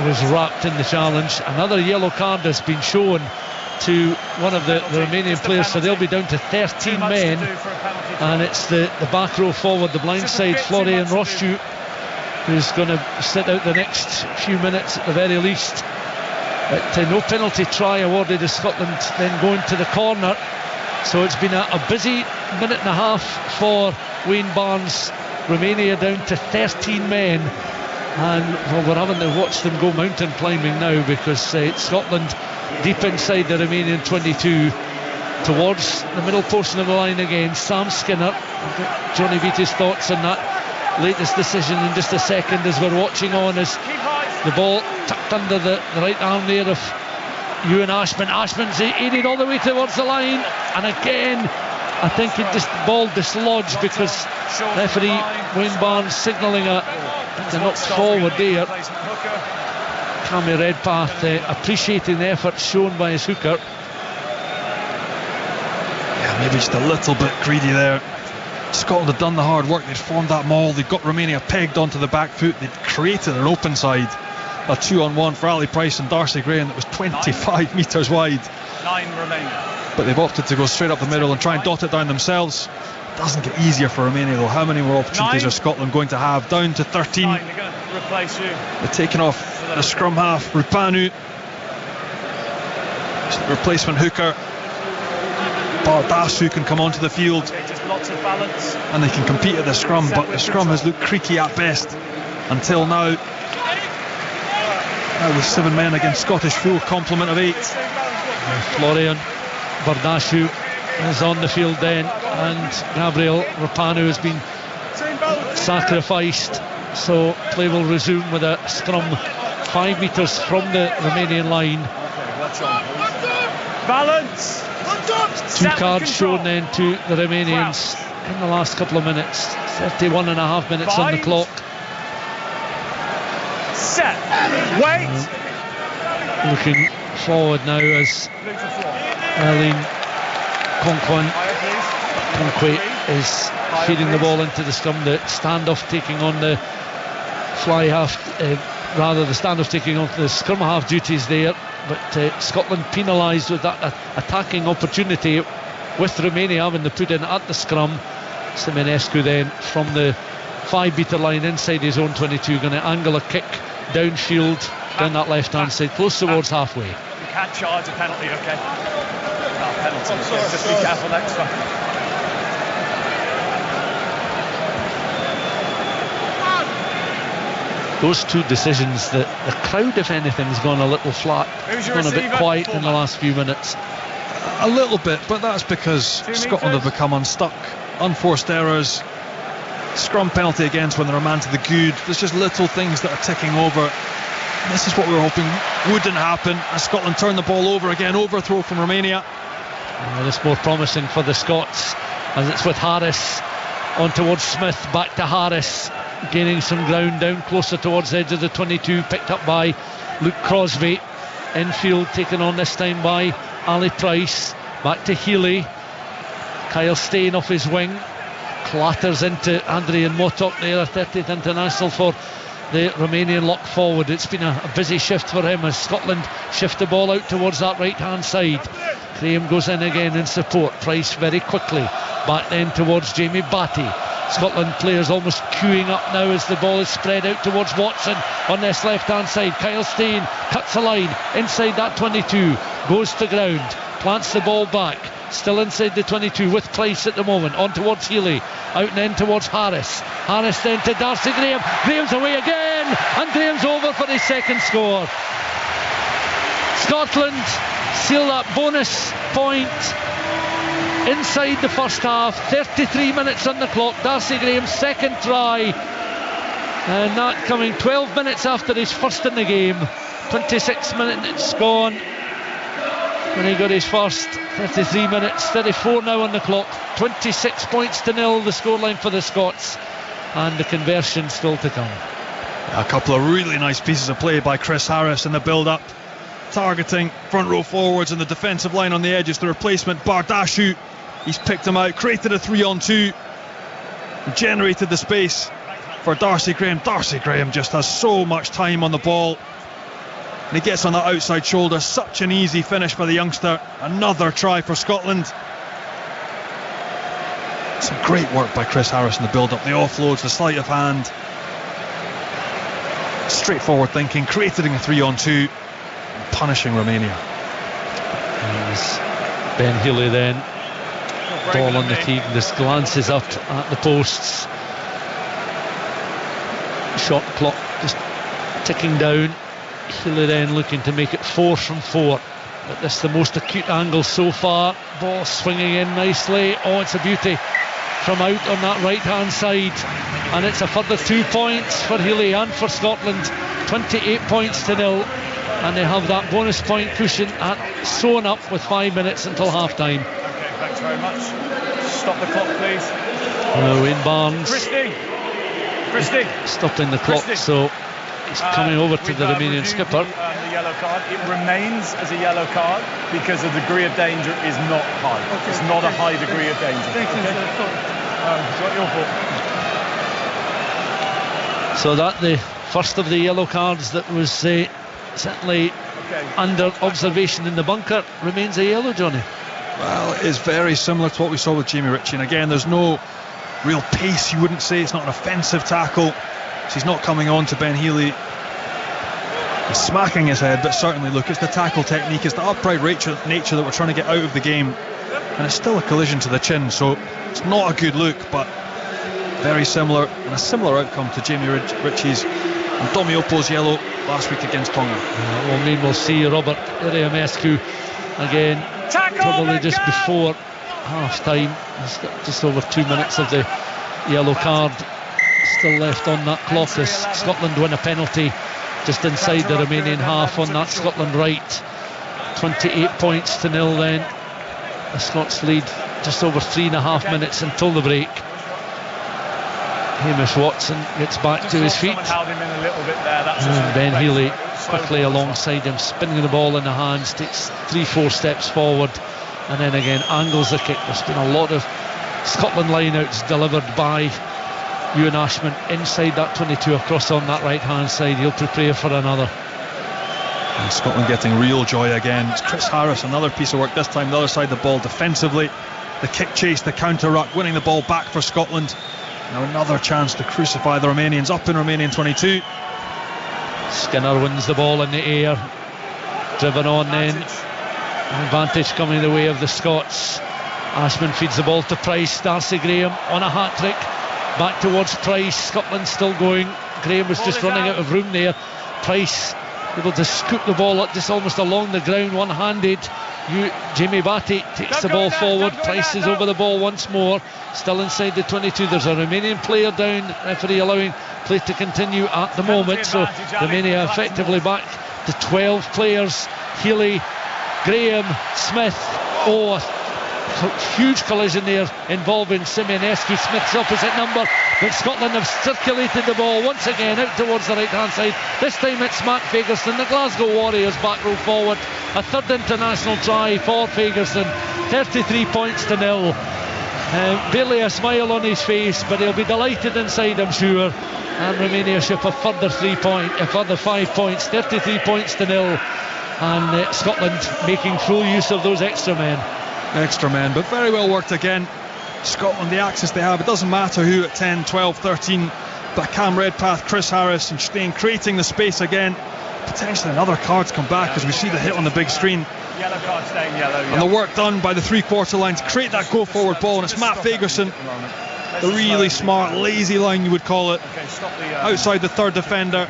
was wrapped in the challenge. Another yellow card has been shown to one of the Romanian players, so they'll be down to 13 men, and it's the back row forward, the blind side, Florian Rochu, who's going to sit out the next few minutes at the very least. But no penalty try awarded as Scotland then going to the corner. So it's been a busy minute and a half for Wayne Barnes. Romania down to 13 men, and well, we're having to watch them go mountain climbing now, because Scotland deep inside the Romanian 22 towards the middle portion of the line again. Sam Skinner, Johnny Beattie's thoughts on that latest decision in just a second as we're watching on, as the ball tucked under the right arm there of Ewan Ashman. Ashman's aided all the way towards the line, and again I think the ball dislodged, because referee Wayne Barnes signalling a knock forward there. Cammy Redpath appreciating the effort shown by his hooker. Yeah, maybe just a little bit greedy there. Scotland had done the hard work. They'd formed that maul. They'd got Romania pegged onto the back foot. They'd created an open side, a 2-on-1 for Ali Price and Darcy Graham that was 25 metres wide. 9 Romania. But they've opted to go straight up the middle and try and dot it down themselves. Doesn't get easier for Romania though. How many more opportunities are Scotland going to have? Down to 13. They're going to replace you. They're taking off the scrum half, Rupanu. Replacement hooker Bardasu can come onto the field. Just lots of balance. And they can compete at the scrum, but the scrum has looked creaky at best until now. Now with 7 men against Scottish full complement of 8. Florian Bardasu is on the field then, and Gabriel Rapanu has been sacrificed. So play will resume with a scrum 5 metres from the Romanian line. Balance. 2 cards shown then to the Romanians in the last couple of minutes. 31 and a half minutes on the clock. Set. Wait. Looking forward now as Eileen Conquet is feeding the ball into the scrum. The standoff taking on the fly half, the standoff taking on the scrum half duties there. But Scotland penalised with that attacking opportunity, with Romania having to put in at the scrum. Simonescu then from the 5 metre line inside his own 22, going to angle a kick downfield down that left hand side, close towards halfway. You can't charge a penalty, okay? No, penalty. Okay. Just be careful next time. Those 2 decisions, the crowd, if anything, has gone a little flat. It's gone a bit quiet in the last few minutes. A little bit, but that's because Scotland have become unstuck. Unforced errors, scrum penalty against when they're a man to the good. There's just little things that are ticking over. And this is what we were hoping wouldn't happen as Scotland turn the ball over again. Overthrow from Romania. It's more promising for the Scots as it's with Harris on towards Smith, back to Harris, gaining some ground down closer towards the edge of the 22, picked up by Luke Crosby. Infield taken on this time by Ali Price, back to Healy. Kyle Steyn off his wing, clatters into Adrian Motok there, 30th international for the Romanian lock forward. It's been a busy shift for him as Scotland shift the ball out towards that right hand side. Graham goes in again in support. Price very quickly back then towards Jamie Batty. Scotland players almost queuing up now as the ball is spread out towards Watson on this left hand side. Kyle Steyn cuts a line inside that 22, goes to ground, plants the ball back, still inside the 22 with Price at the moment, on towards Healy, out and in towards Harris then to Darcy Graham. Graham's away again, and Graham's over for his second score. Scotland seal that bonus point inside the first half. 33 minutes on the clock. Darcy Graham's second try, and that coming 12 minutes after his first in the game. 26 minutes gone when he got his first. 33 minutes, 34 now on the clock. 26 points to 0 the scoreline for the Scots, and the conversion still to come. A couple of really nice pieces of play by Chris Harris in the build-up, targeting front row forwards and the defensive line on the edges. The replacement Bardashu, he's picked him out, created a 3-on-2, generated the space for Darcy Graham. Darcy Graham just has so much time on the ball, and he gets on that outside shoulder. Such an easy finish by the youngster. Another try for Scotland. Some great work by Chris Harris in the build-up. The offloads, the sleight of hand, straightforward thinking, creating a 3-on-2, punishing Romania. Ben Healy then, ball on the tee, just glances up at the posts. Shot clock just ticking down. Healy then looking to make it 4 from 4. But this is the most acute angle so far. Ball swinging in nicely. Oh, it's a beauty from out on that right hand side, and it's a further 2 points for Healy and for Scotland. 28 points to 0, and they have that bonus point cushion sewn up with 5 minutes until half time. Okay, thanks very much. Stop the clock, please. Wayne Barnes Christie stopping the clock, so he's coming over to the Romanian skipper. The yellow card, it remains as a yellow card because the degree of danger is not high. Okay, it's not a high degree of danger. Thank you, it's not your fault. So that the first of the yellow cards that was certainly under observation in the bunker remains a yellow, Johnny. Well, it's very similar to what we saw with Jamie Ritchie, and again there's no real pace, you wouldn't say. It's not an offensive tackle. She's not coming on to Ben Healy. He's smacking his head, but certainly, look, it's the tackle technique, it's the upright nature that we're trying to get out of the game, and it's still a collision to the chin, so it's not a good look, but very similar, and a similar outcome to Jamie Ritchie's and Domiopo's yellow last week against Tonga. Well, we'll see Robert Iriamescu again, probably just before half time. He's got just over 2 minutes of the yellow card still left on that clock as Scotland win a penalty just inside the Romanian half on that Scotland right. 28 points to 0 then. The Scots lead just over 3.5 minutes until the break. Hamish Watson gets back to his feet. Ben Healy quickly alongside him, spinning the ball in the hands, takes 3-4 steps forward and then again angles the kick. There's been a lot of Scotland lineouts delivered by Ewan Ashman inside that 22 across on that right hand side. He'll prepare for another. And Scotland getting real joy again. It's Chris Harris, another piece of work, this time the other side of the ball defensively. The kick chase, the counter ruck, winning the ball back for Scotland. Now another chance to crucify the Romanians up in Romanian 22. Skinner wins the ball in the air, driven on then. Advantage coming the way of the Scots. Ashman feeds the ball to Price. Darcy Graham on a hat-trick, back towards Price. Scotland still going. Graham was just running out of room there. Price able to scoop the ball up just almost along the ground one-handed. Jamie Batty takes the ball forward. Price is over the ball once more, still inside the 22. There's a Romanian player down, referee allowing play to continue at the moment, so Romania effectively back to 12 players. Healy, Graham, Smith. Oh, a huge collision there involving Simeonescu. Smith's opposite number, but Scotland have circulated the ball once again out towards the right hand side. This time it's Matt Fagerson, the Glasgow Warriors back row forward. A third international try for Fagerson. 33 points to 0. Barely a smile on his face, but he'll be delighted inside, I'm sure. And Romania ship a further 5 points. 33 points to 0. And Scotland making full use of those extra men, but very well worked again. Scotland, the access they have, it doesn't matter who at 10, 12, 13, but Cam Redpath, Chris Harris and Stein creating the space again. Potentially another card's come back as we see the hit on the big screen. Yellow card staying yellow. And the work done by the three-quarter line to create that go forward ball, and it's Matt Fagerson, the really smart, lazy line you would call it, outside the third defender.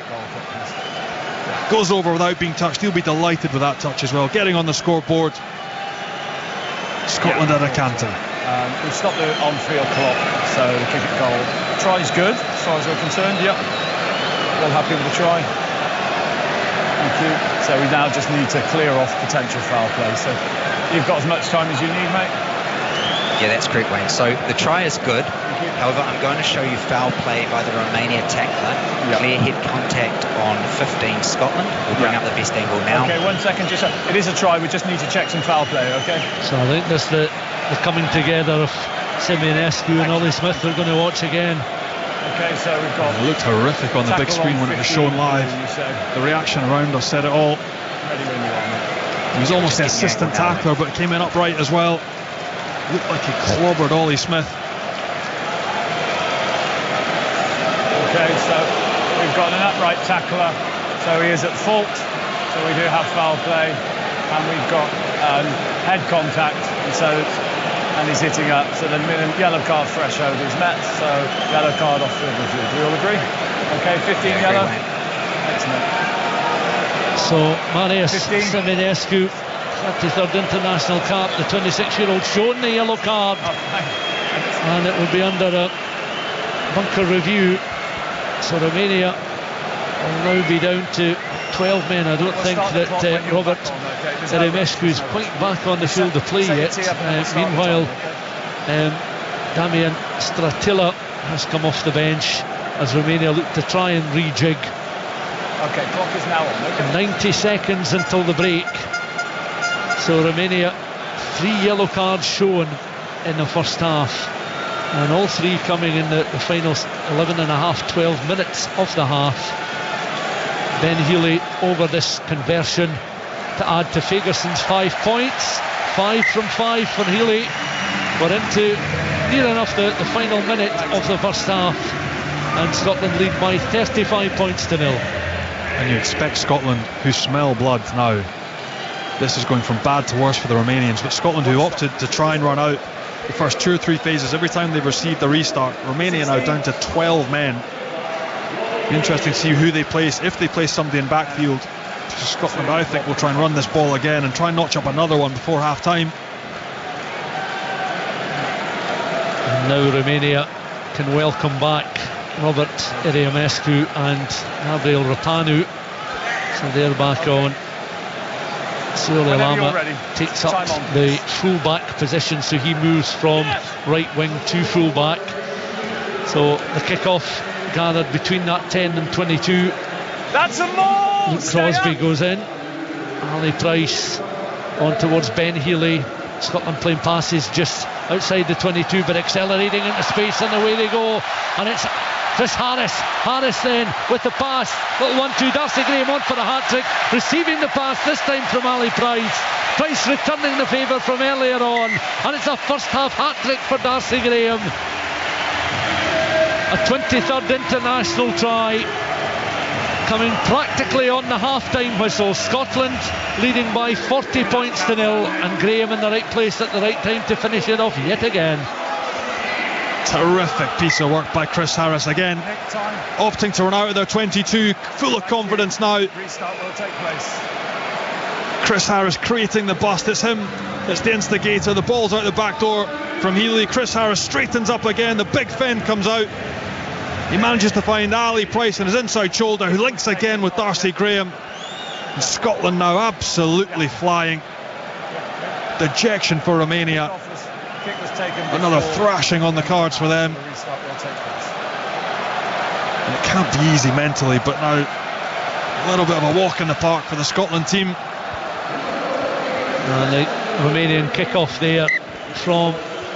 Goes over without being touched. He'll be delighted with that touch as well, getting on the scoreboard. Scotland at a canter. We've stopped the on-field clock, so the kick at goal. The try's good, as far as we're concerned. Yep. All happy with the try. Thank you. So we now just need to clear off potential foul play. So you've got as much time as you need, mate. Yeah, that's correct, Wayne. So the try is good. However, I'm going to show you foul play by the Romania tackler. Clear head contact on 15 Scotland. We'll bring up the best angle now. Okay, 1 second. It is a try. We just need to check some foul play, okay? So I think that's the coming together of Simeonescu and Ollie Smith. We're going to watch again. Okay, so we've got... It looked horrific on the big screen when it was shown live. The reaction around us said it all. He was almost the assistant tackler, but came in upright as well. Looked like he clobbered Ollie Smith. Okay, so we've got an upright tackler, so he is at fault. So we do have foul play, and we've got head contact, and he's hitting up. So the yellow card threshold is met. So yellow card off field review. Do we all agree? Okay, 15 yellow. Excellent. So Marius Simeonescu, 33rd international cap, the 26-year-old, shown the yellow card, and it will be under a bunker review. So Romania will now be down to 12 men. I don't think that Robert Eremescu is quite back on the field to play yet. Meanwhile, Damian Stratilla has come off the bench as Romania look to try and rejig. Okay, clock is now on. 90 seconds until the break. So Romania, 3 yellow cards shown in the first half, and all 3 coming in the final 11 and a half, 12 minutes of the half. Ben Healy over this conversion to add to Fagerson's 5 points. 5 from 5 for Healy. We're into near enough the final minute of the first half, and Scotland lead by 35 points to 0. And you expect Scotland, who smell blood now. This is going from bad to worse for the Romanians, but Scotland, who opted to try and run out the first 2 or 3 phases every time they've received a restart. Romania now down to 12 men. Interesting to see who they place, if they place somebody in backfield. Scotland, I think, will try and run this ball again and try and notch up another one before half time. And now Romania can welcome back Robert Iriamescu and Gabriel Rapanu. So they're back on. Siole Lama takes up the full-back position, so he moves from right wing to full-back. So the kick-off gathered between that 10 and 22. That's a maul! Luke Crosby goes in. Ali Price on towards Ben Healy. Scotland playing passes just outside the 22, but accelerating into space, and away they go. And it's Chris Harris. Harris then with the pass. Little 1-2. Darcy Graham on for a hat-trick. Receiving the pass, this time from Ali Price. Price returning the favour from earlier on. And it's a first half hat-trick for Darcy Graham. A 23rd international try, coming practically on the half-time whistle. Scotland leading by 40 points to nil, and Graham in the right place at the right time to finish it off yet again. Terrific piece of work by Chris Harris again, opting to run out of their 22, full of confidence now. Restart will take place. Chris Harris creating the bust. It's him that's the instigator. The ball's out the back door from Healy. Chris Harris straightens up again. The big fend comes out. He manages to find Ali Price on his inside shoulder, who links again with Darcy Graham. And Scotland now absolutely flying. Dejection for Romania. Another thrashing on the cards for them. And it can't be easy mentally, but now a little bit of a walk in the park for the Scotland team. And the Romanian kick-off there from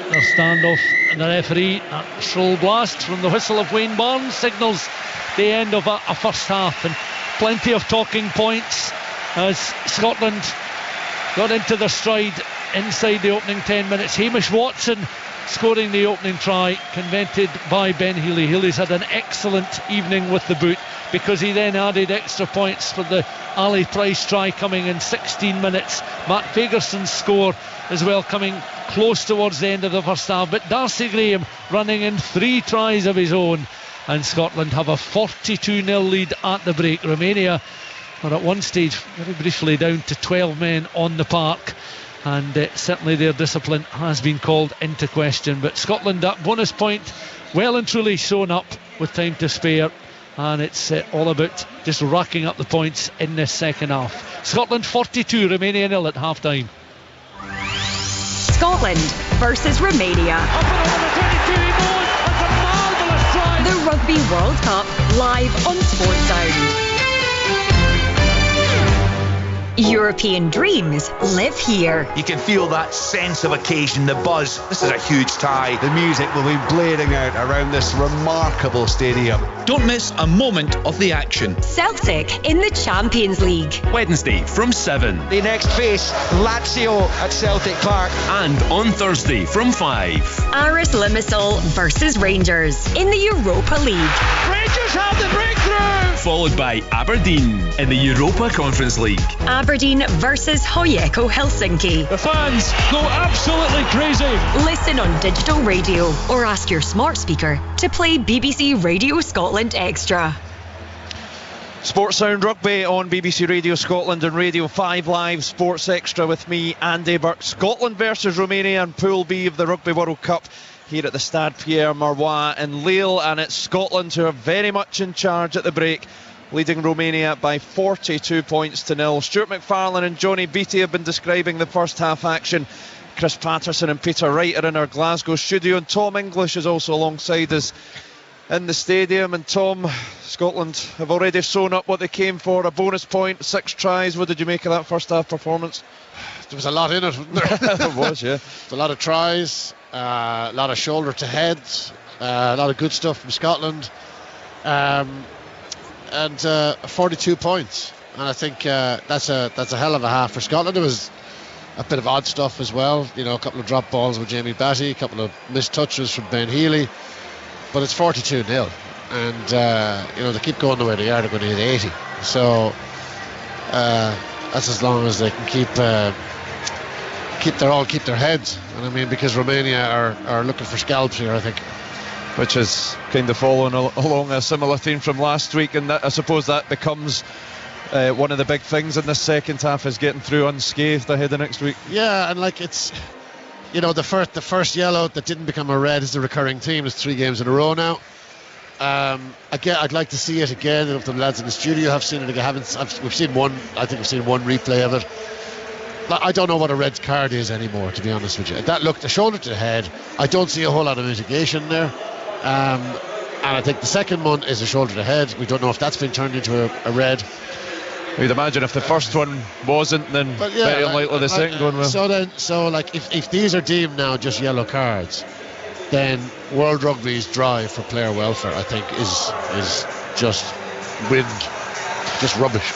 their standoff, and the referee, a shrill blast from the whistle of Wayne Barnes signals the end of a first half, and plenty of talking points as Scotland got into their stride inside the opening 10 minutes. Hamish Watson scoring the opening try, converted by Ben Healy. Healy's had an excellent evening with the boot, because he then added extra points for the Ali Price try coming in 16 minutes. Matt Fagerson's score as well coming close towards the end of the first half, but Darcy Graham running in 3 tries of his own, and Scotland have a 42-0 lead at the break. Romania are at one stage very briefly down to 12 men on the park, and certainly their discipline has been called into question. But Scotland, that bonus point well and truly sewn up with time to spare, and it's all about just racking up the points in this second half. Scotland 42, Romania 0 at half time. Scotland versus Romania. Up and over the 22 he goes. That's a marvellous try. The Rugby World Cup live on Sports Sound. European dreams live here. You can feel that sense of occasion, the buzz. This is a huge tie. The music will be blaring out around this remarkable stadium. Don't miss a moment of the action. Celtic in the Champions League. Wednesday from 7. They next face Lazio at Celtic Park. And on Thursday from 5. Aris Limassol versus Rangers in the Europa League. Rangers have the breakthrough! Followed by Aberdeen in the Europa Conference League. Aberdeen versus Hojeko Helsinki. The fans go absolutely crazy. Listen on digital radio or ask your smart speaker to play BBC Radio Scotland Extra. Sports Sound Rugby on BBC Radio Scotland and Radio 5 Live Sports Extra with me, Andy Burke. Scotland versus Romania in Pool B of the Rugby World Cup here at the Stade Pierre Mauroy in Lille, and it's Scotland who are very much in charge at the break, leading Romania by 42 points to nil. Stuart McFarlane and Johnny Beattie have been describing the first half action. Chris Patterson and Peter Wright are in our Glasgow studio, and Tom English is also alongside us in the stadium. And Tom, Scotland have already sewn up what they came for, a bonus point, 6 tries. What did you make of that first half performance? There was a lot in it, wasn't there? There was, yeah. A lot of tries, a lot of shoulder to head, a lot of good stuff from Scotland, and 42 points. And I think that's a hell of a half for Scotland. There was a bit of odd stuff as well, you know, a couple of drop balls with Jamie Batty, a couple of missed touches from Ben Healy, but it's 42-0, and you know, they keep going the way they are, they're going to hit 80. So that's as long as they can keep their heads. And I mean, because Romania are looking for scalps here, I think. Which is kind of following along a similar theme from last week, and that, I suppose that becomes one of the big things in the second half, is getting through unscathed ahead of next week. Yeah, and like, it's, you know, the first yellow that didn't become a red is the recurring theme. It's 3 games in a row now. Again, I'd like to see it again. If the lads in the studio have seen it again, we've seen one. I think we've seen one replay of it. I don't know what a red card is anymore, to be honest with you. That looked a shoulder to the head. I don't see a whole lot of mitigation there. And I think the second one is a shoulder to the head. We don't know if that's been turned into a red. You'd imagine if the first one wasn't, then very unlikely the second one will. So if these are deemed now just yellow cards, then World Rugby's drive for player welfare, I think, is just rubbish.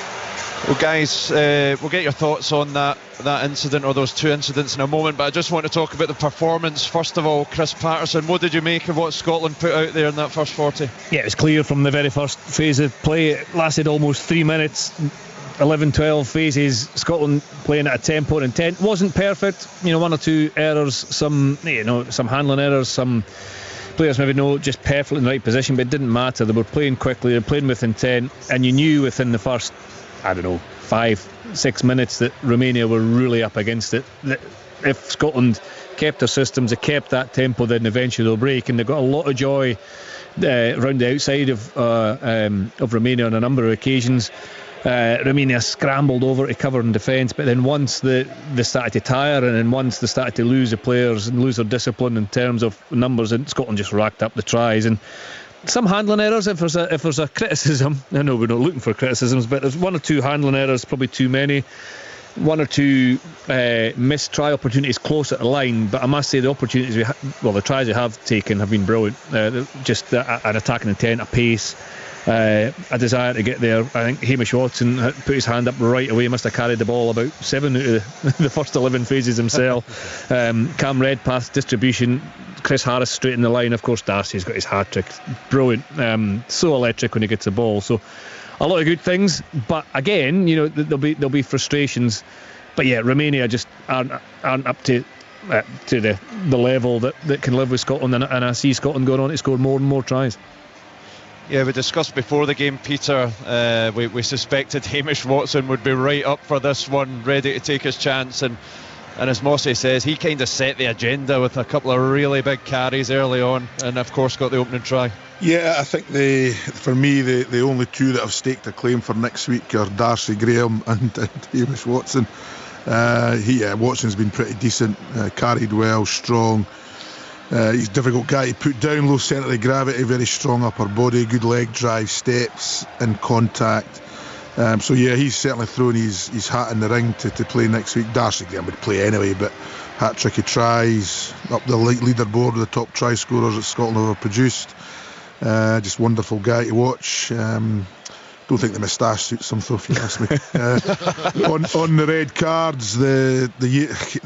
Well, guys, we'll get your thoughts on that incident or those two incidents in a moment, but I just want to talk about the performance. First of all, Chris Patterson, what did you make of what Scotland put out there in that first 40? Yeah, it was clear from the very first phase of play. It lasted almost 3 minutes. 11-12 phases, Scotland playing at a 10-point intent. Wasn't perfect, one or two errors, some handling errors, some players maybe just perfectly in the right position, but it didn't matter. They were playing quickly, they were playing with intent, and you knew within the first 5-6 minutes that Romania were really up against it. That if Scotland kept their systems, they kept that tempo, then eventually they'll break, and they got a lot of joy around the outside of Romania on a number of occasions. Romania scrambled over to cover in defence, but then once they started to tire, and then once they started to lose the players and lose their discipline in terms of numbers, and Scotland just racked up the tries. And some handling errors, if there's a criticism, I know we're not looking for criticisms, but there's one or two handling errors, probably too many. One or two missed try opportunities close at the line, but I must say the opportunities the tries we have taken have been brilliant. Just an attacking intent, a pace, a desire to get there. I think Hamish Watson put his hand up right away, must have carried the ball about 7 out of the first 11 phases himself. Cam Redpath distribution, Chris Harris straight in the line. Of course, Darcy's got his hat trick, brilliant, so electric when he gets the ball. So a lot of good things, but again, there'll be frustrations. But yeah, Romania just aren't up to the level that can live with Scotland, and I see Scotland going on to score more and more tries. Yeah, we discussed before the game, Peter, we suspected Hamish Watson would be right up for this one, ready to take his chance, and as Mossy says, he kind of set the agenda with a couple of really big carries early on, and of course got the opening try. Yeah, I think for me the only two that have staked a claim for next week are Darcy Graham and Hamish Watson. Watson's been pretty decent, carried well, strong. He's a difficult guy to put down, low centre of gravity, very strong upper body, good leg drive, steps in contact. So yeah, he's certainly thrown his hat in the ring to play next week. Darcy Graham would play anyway, but hat-tricky tries, up the leaderboard of the top try scorers that Scotland have ever produced. Just wonderful guy to watch. Don't think the moustache suits him, though, if you ask me. On the red cards, the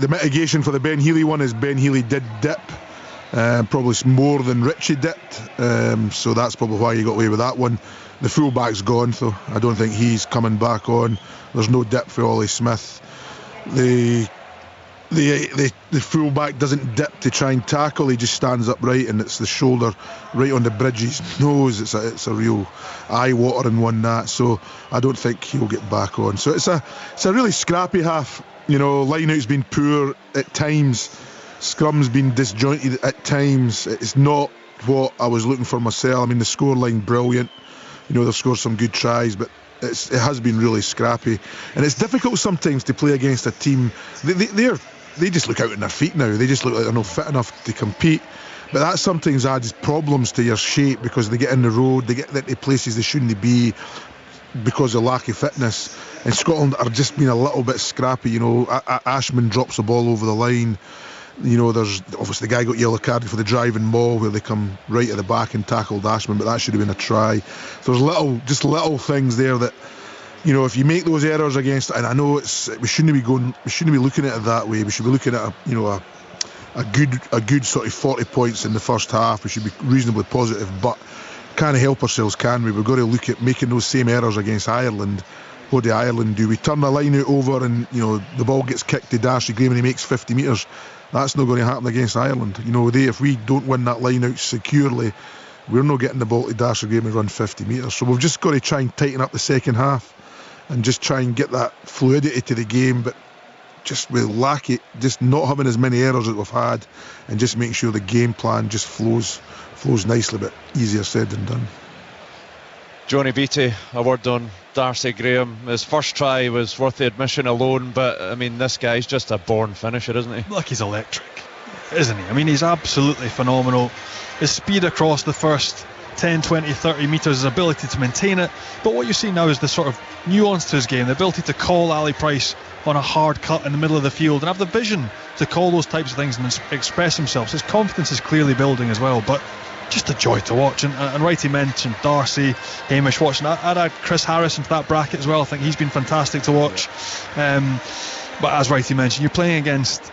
mitigation for the Ben Healy one is Ben Healy did dip, probably more than Richie dipped, so that's probably why he got away with that one. The fullback's gone, though. I don't think he's coming back on. There's no dip for Ollie Smith. The fullback doesn't dip to try and tackle, he just stands upright, and it's the shoulder right on the bridge of his nose. It's a real eye-watering one, that, so I don't think he'll get back on. So it's a really scrappy half. Line-out's been poor at times, scrum's been disjointed at times. It's not what I was looking for myself. I mean, the scoreline brilliant, they've scored some good tries, but it has been really scrappy, and it's difficult sometimes to play against a team. They just look out on their feet now. They just look like they're not fit enough to compete. But that sometimes adds problems to your shape, because they get in the road, they get into places they shouldn't be because of lack of fitness. And Scotland are just being a little bit scrappy. Ashman drops the ball over the line. There's obviously the guy got yellow carded for the driving maul, where they come right at the back and tackled Ashman, but that should have been a try. There's little things there that, if you make those errors against, and I know we shouldn't be looking at it that way. We should be looking at a good sort of 40 points in the first half. We should be reasonably positive, but can't help ourselves, can we? We've got to look at making those same errors against Ireland. What do Ireland do? We turn the line out over, and the ball gets kicked to Darcy Graham and he makes 50 metres. That's not going to happen against Ireland. If we don't win that line out securely, we're not getting the ball to Darcy Graham and run 50 metres. So we've just got to try and tighten up the second half and just try and get that fluidity to the game. But just with lack, just not having as many errors that we've had, and just making sure the game plan just flows nicely, but easier said than done. Johnny Beattie, a word on Darcy Graham. His first try was worth the admission alone, but I mean, this guy's just a born finisher, isn't he? Look, he's electric, isn't he? I mean, he's absolutely phenomenal. His speed across the first 10, 20, 30 metres, his ability to maintain it. But what you see now is the sort of nuance to his game, the ability to call Ali Price on a hard cut in the middle of the field and have the vision to call those types of things and express himself. So his confidence is clearly building as well, but just a joy to watch. And Righty mentioned Darcy, Hamish watching. I'd add Chris Harris into that bracket as well. I think he's been fantastic to watch. But as Righty mentioned, you're playing against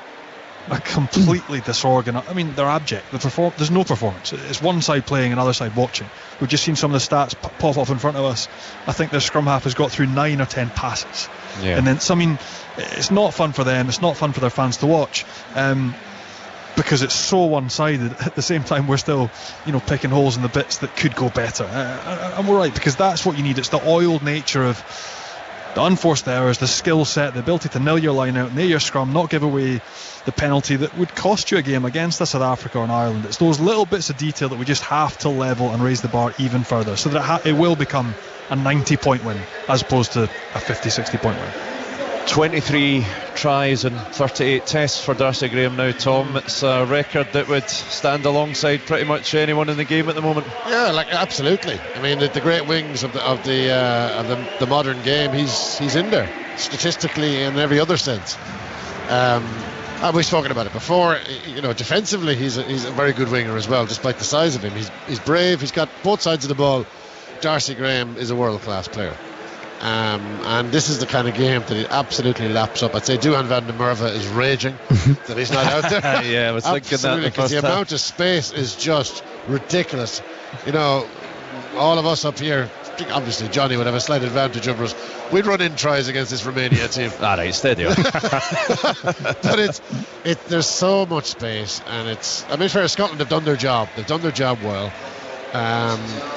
a completely disorganised. I mean, they're abject. There's no performance. It's one side playing, another side watching. We've just seen some of the stats pop off in front of us. I think their scrum half has got through 9 or 10 passes. Yeah. And then, so I mean, it's not fun for them. It's not fun for their fans to watch. Because it's so one-sided. At the same time, we're still, picking holes in the bits that could go better. And we're right, because that's what you need. It's the oiled nature of the unforced errors, the skill set, the ability to nail your line out, nail your scrum, not give away the penalty that would cost you a game against a South Africa or an Ireland. It's those little bits of detail that we just have to level and raise the bar even further, so that it will become a 90-point win as opposed to a 50, 60-point win. 23 tries and 38 tests for Darcy Graham now, Tom. It's a record that would stand alongside pretty much anyone in the game at the moment. Yeah, absolutely. I mean, the great wings of the modern game, he's in there statistically and in every other sense. We've spoken about it before. Defensively, he's a very good winger as well, despite the size of him. He's brave. He's got both sides of the ball. Darcy Graham is a world-class player. And this is the kind of game that he absolutely laps up. I'd say Duhan van der Merwe is raging that he's not out there. Yeah, I was thinking that because the amount of space is just ridiculous. All of us up here, obviously Johnny would have a slight advantage over us. We'd run in tries against this Romania team. All right, steady on. But there's so much space, and fair, Scotland have done their job. They've done their job well.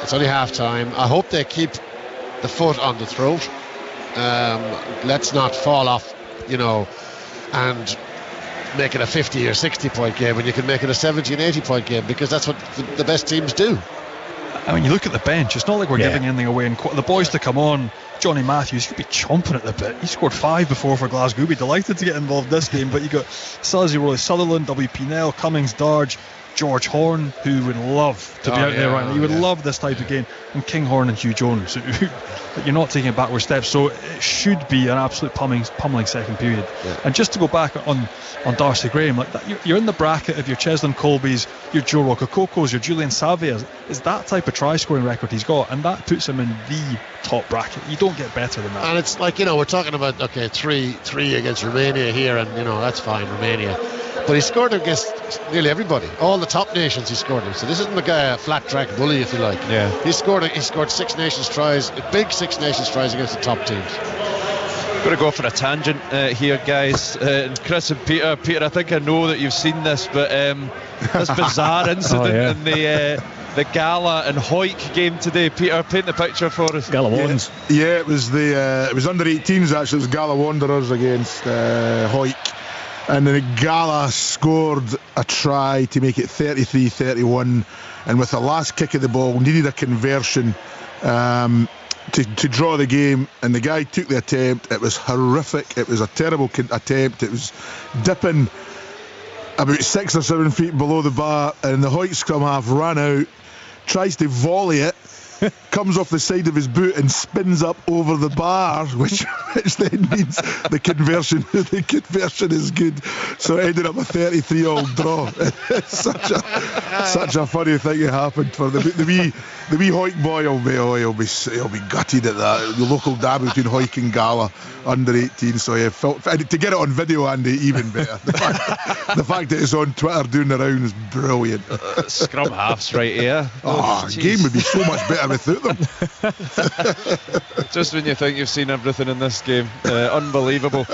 It's only half time. I hope they keep the foot on the throat. Let's not fall off, and make it a 50 or 60 point game when you can make it a 70 and 80 point game, because that's what the best teams do. I mean, you look at the bench, it's not like we're giving anything away. And the boys to come on, Johnny Matthews, he'd be chomping at the bit. He scored 5 before for Glasgow. He'd be delighted to get involved this game. But you got Suzzy, Roy Sutherland, W.P. Nell, Cummings, Darge, George Horn, who would love to be out there right now. He would love this type of game. And Kinghorn and Hugh Jones, but you're not taking a backward step. So it should be an absolute pummeling second period. Yeah. And just to go back on Darcy Graham, like that, you're in the bracket of your Cheslin Colbys, your Joe Rocococos, your Julian Savias. Is that type of try scoring record he's got, and that puts him in the top bracket. You don't get better than that. And it's like, we're talking about three against Romania here, and that's fine, Romania. But he scored against nearly everybody, all the top nations he scored against. So this isn't the guy a flat track bully, if you like. Yeah. He scored Six Nations tries, big Six Nations tries against the top teams. Going to go for a tangent here, guys. And Chris and Peter, I think I know that you've seen this, but this bizarre incident in the Gala and Hoyk game today. Peter, paint the picture for us. Gala Wanderers. Yeah, it was it was under 18s actually. It was Gala Wanderers against Hoyk. And then Gala scored a try to make it 33-31, and with the last kick of the ball needed a conversion to draw the game, and the guy took the attempt. It was horrific. It was a terrible attempt. It was dipping about 6 or 7 feet below the bar, and the Hoyt scrum half ran out, tries to volley it, comes off the side of his boot and spins up over the bar, which then means the conversion is good. So it ended up a 33-all draw. It's such a funny thing that happened for the wee Hoyk boy. He'll be gutted at that. The local derby between Hoyk and Gala under 18. So yeah, to get it on video, Andy, even better. The fact that it's on Twitter doing the round is brilliant. Scrum halves right here. Game would be so much better without them. Just when you think you've seen everything in this game, unbelievable.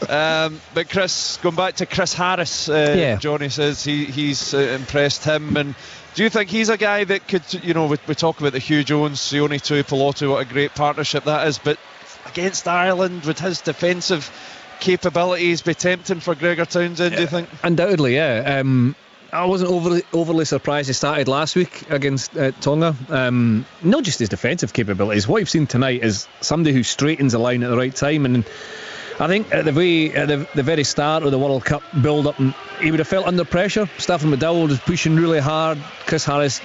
But Chris, going back to Chris Harris, Johnny says he's impressed him. And do you think he's a guy that could, we talk about the Hugh Jones, Sione Tuipulotu, what a great partnership that is, but against Ireland with his defensive capabilities be tempting for Gregor Townsend, do you think? Undoubtedly, yeah. I wasn't overly surprised he started last week against Tonga. Not just his defensive capabilities. What you've seen tonight is somebody who straightens the line at the right time, and I think at the very start of the World Cup build-up, he would have felt under pressure. Stafford McDowell was pushing really hard. Chris Harris,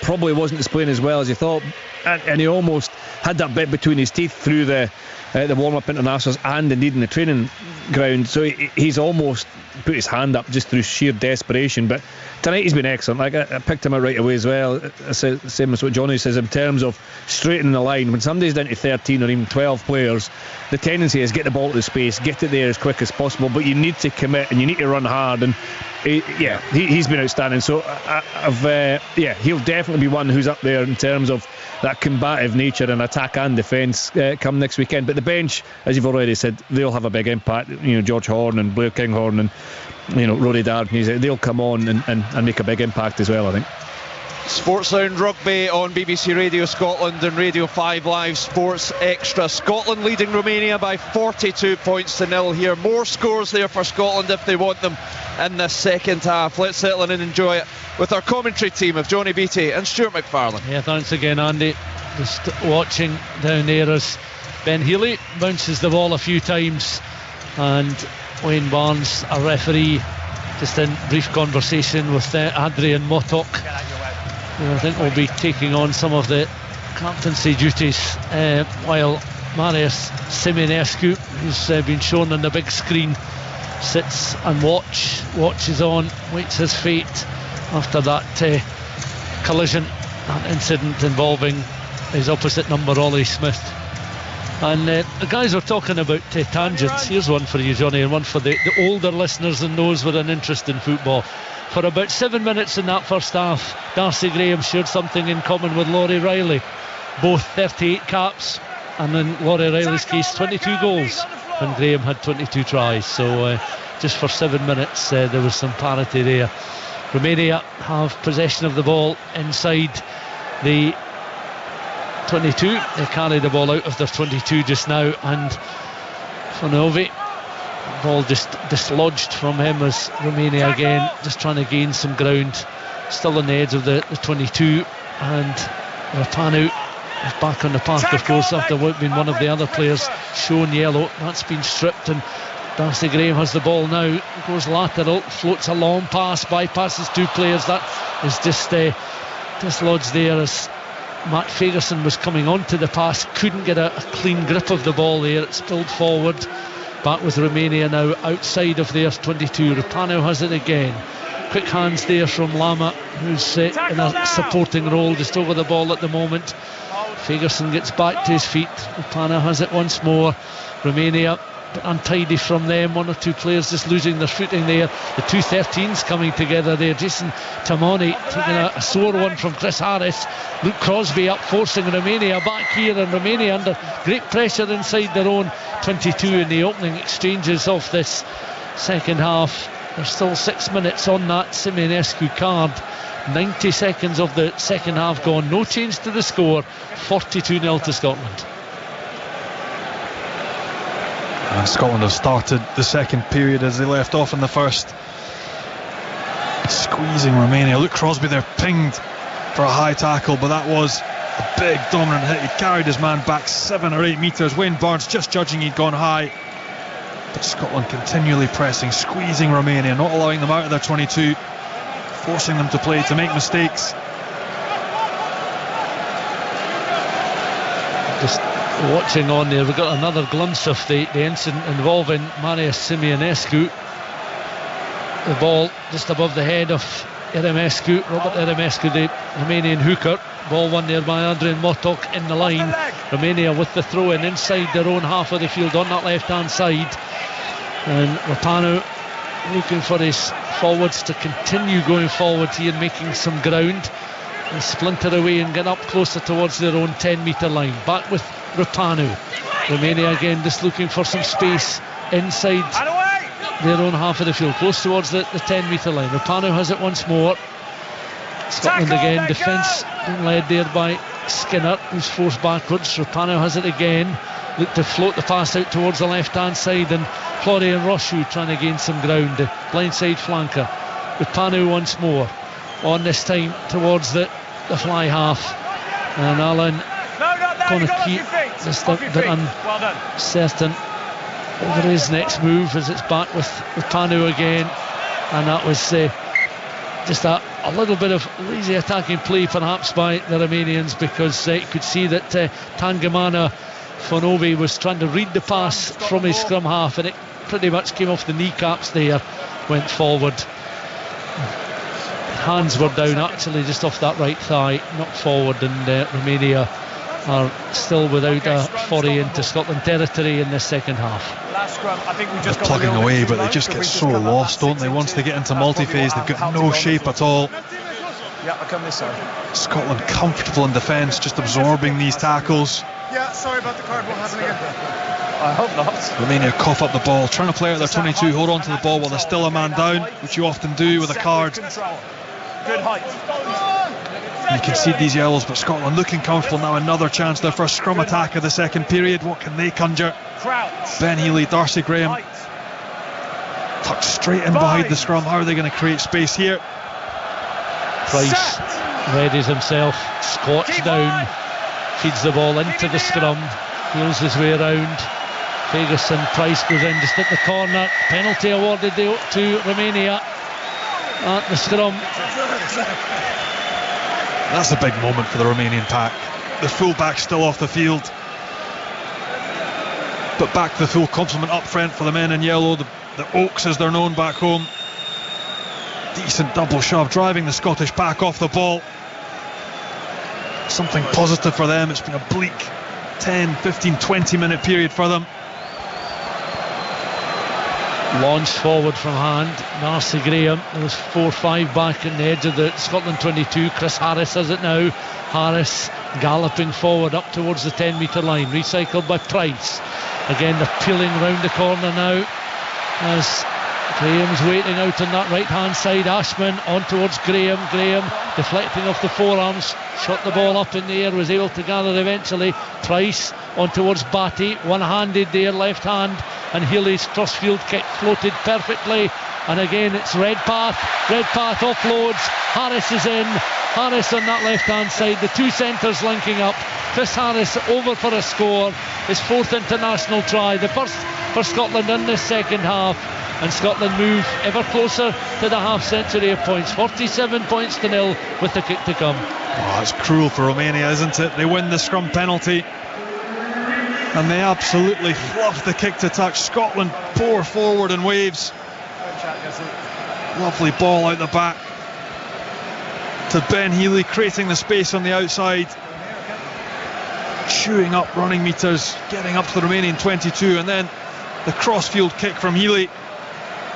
probably wasn't displaying as well as he thought, and he almost had that bit between his teeth through the warm-up internationals and indeed in the training ground. So he's almost put his hand up just through sheer desperation. But tonight he's been excellent. Like I picked him out right away as well. Same as what Johnny says in terms of straightening the line. When somebody's down to 13 or even 12 players, the tendency is get the ball to the space, get it there as quick as possible. But you need to commit and you need to run hard. And he's been outstanding. So he'll definitely be one who's up there in terms of that combative nature and attack and defence come next weekend. But the bench, as you've already said, they'll have a big impact. George Horn and Blair Kinghorn and Roddy Darby, they'll come on and make a big impact as well, I think. Sports Sound Rugby on BBC Radio Scotland and Radio 5 Live Sports Extra. Scotland leading Romania by 42 points to 0 here. More scores there for Scotland if they want them in the second half. Let's settle in and enjoy it with our commentary team of Johnny Beattie and Stuart McFarlane. Yeah, thanks again, Andy. Just watching down there as Ben Healy bounces the ball a few times, and Wayne Barnes, a referee, just in brief conversation with Adrian Motok, who I think will be taking on some of the captaincy duties, while Marius Simonescu, who's been shown on the big screen, sits and watches on, waits his fate after that collision, that incident involving his opposite number, Ollie Smith. And the guys are talking about tangents. Here's one for you, Johnny, and one for the older listeners and those with an interest in football. For about 7 minutes in that first half, Darcy Graham shared something in common with Laurie Riley. Both 38 caps, and in Laurie Riley's case 22 goals, and Graham had 22 tries. So just for 7 minutes there was some parity there. Romania have possession of the ball inside the 22. They carry the ball out of their 22 just now, and Fonovi, ball just dislodged from him as Romania again just trying to gain some ground, still on the edge of the 22, and Rapanu is back on the park, of course, after being one of the other players shown yellow. That's been stripped, and Darcy Graham has the ball now, goes lateral, floats a long pass, bypasses two players. That is just dislodged there as Matt Fagerson was coming onto the pass, couldn't get a clean grip of the ball there. It spilled forward. Back with Romania now outside of their 22. Rapanu has it again. Quick hands there from Lama, who's in a supporting role just over the ball at the moment. Fagerson gets back to his feet. Rapanu has it once more. Romania untidy from them, one or two players just losing their footing there. The two 13s coming together there. Jason Tamoni taking a sore one from Chris Harris. Luke Crosby up, forcing Romania back here, and Romania under great pressure inside their own 22 in the opening exchanges of this second half. There's still 6 minutes on that Simonescu card. 90 seconds of the second half gone. No change to the score. 42-0 to Scotland. Scotland have started the second period as they left off in the first, squeezing Romania. Luke Crosby there pinged for a high tackle, but that was a big dominant hit. He carried his man back 7 or 8 metres. Wayne Barnes just judging he'd gone high, but Scotland continually pressing, squeezing Romania, not allowing them out of their 22, forcing them to play, to make mistakes. Just watching on there, we've got another glimpse of the incident involving Marius Simonescu. The ball just above the head of Erimescu, Robert Erimescu, the Romanian hooker. Ball won there by Adrian Motok in the line. Romania with the throw in inside their own half of the field on that left hand side, and Rapanu looking for his forwards to continue going forward here, making some ground. They splinter away and get up closer towards their own 10-metre line. Back with Rapanu. Romania again just looking for some space inside their own half of the field, close towards the 10-metre line. Rapanu has it once more. Scotland again, defence being led there by Skinner, who's forced backwards. Rapanu has it again. look to float the pass out towards the left hand side, and Florian Roshu trying to gain some ground, the blindside flanker, with Panu once more on, this time towards the fly half, and Alan going to keep this bit uncertain over his next move as it's back with Panu again. And that was just a little bit of lazy attacking play perhaps by the Romanians, because you could see that Tangamana Fonovi was trying to read the pass from his scrum half, and it pretty much came off the kneecaps there, went forward. Hands were down actually just off that right thigh, not forward, and Romania are still without a foray into Scotland territory in the second half. I think we just plugging away, but they just get so lost, don't they? Once they get into multi-phase, they've got no shape at all. Yeah, I'll come this side. Scotland comfortable in defence, just absorbing these tackles. Yeah, sorry about the card, won't happen again. I hope not. Romania cough up the ball, trying to play out their 22, hold on to the ball while there's still a man down, which you often do with a card. Good height. You can see these yellows, but Scotland looking comfortable now. Another chance, their first scrum attack of the second period. What can they conjure? Ben Healy, Darcy Graham tucked straight in behind the scrum. How are they going to create space here? Price readies himself, squats down, feeds the ball into the scrum, wheels his way around. Ferguson, Price goes in just at the corner. Penalty awarded to Romania at the scrum. That's a big moment for the Romanian pack. The full-back still off the field, but back to the full complement up front for the men in yellow, the Oaks as they're known back home. Decent double shove, driving the Scottish pack off the ball. Something positive for them. It's been a bleak 10, 15, 20 minute period for them. Launched forward from hand, Darcy Graham. There was 4-5 back in the edge of the Scotland 22. Chris Harris has it now. Harris galloping forward up towards the 10 metre line, recycled by Price. Again, they're peeling round the corner now as Graham's waiting out on that right hand side. Ashman on towards Graham. Graham deflecting off the forearms, shot the ball up in the air, was able to gather eventually. Price on towards Batty, one-handed there, left hand, and Healy's crossfield kick floated perfectly. And again it's Redpath offloads, Harris is in, Harris on that left hand side, the two centres linking up. Chris Harris over for a score, his fourth international try, the first for Scotland in this second half, and Scotland move ever closer to the half century of points, 47 points to nil with the kick to come. Oh, it's cruel for Romania, isn't it? They win the scrum penalty and they absolutely fluff the kick to touch. Scotland pour forward in waves. Lovely ball out the back to Ben Healy, creating the space on the outside, chewing up running metres, getting up to the Romanian 22, and then the crossfield kick from Healy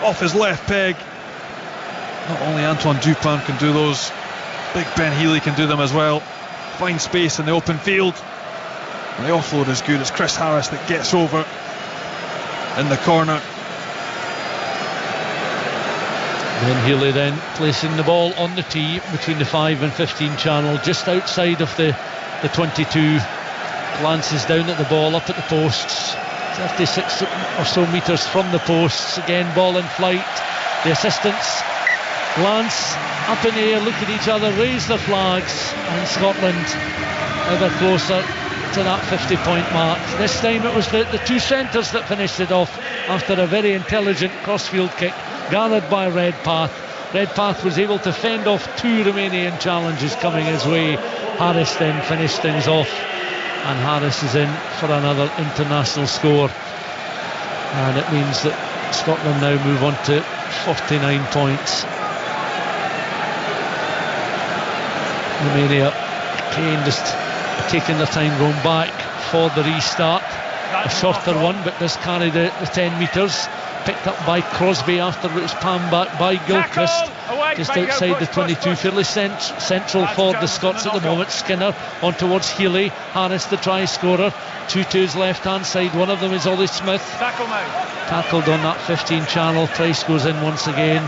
off his left peg. Not only Antoine Dupin can do those, big Ben Healy can do them as well. Find space in the open field, and the offload is good. It's Chris Harris that gets over in the corner. Ben Healy then placing the ball on the tee between the 5 and 15 channel, just outside of the 22. Glances down at the ball, up at the posts, 36 or so metres from the posts. Again, ball in flight. The assistants glance up in the air, look at each other, raise their flags, and Scotland ever closer to that 50-point mark. This time it was the two centres that finished it off after a very intelligent crossfield kick gathered by Redpath. Redpath was able to fend off two Romanian challenges coming his way. Harris then finished things off, and Harris is in for another international score, and it means that Scotland now move on to 49 points. Romania again just taking their time going back for the restart. A shorter one, but does carry the 10 metres. Picked up by Crosby after it was panned back by Gilchrist, just outside the 22. Fairly central for the Scots at the moment. Skinner on towards Healy. Harris the try scorer, two to his left hand side. One of them is Ollie Smith, tackled on that 15 channel. Price goes in once again.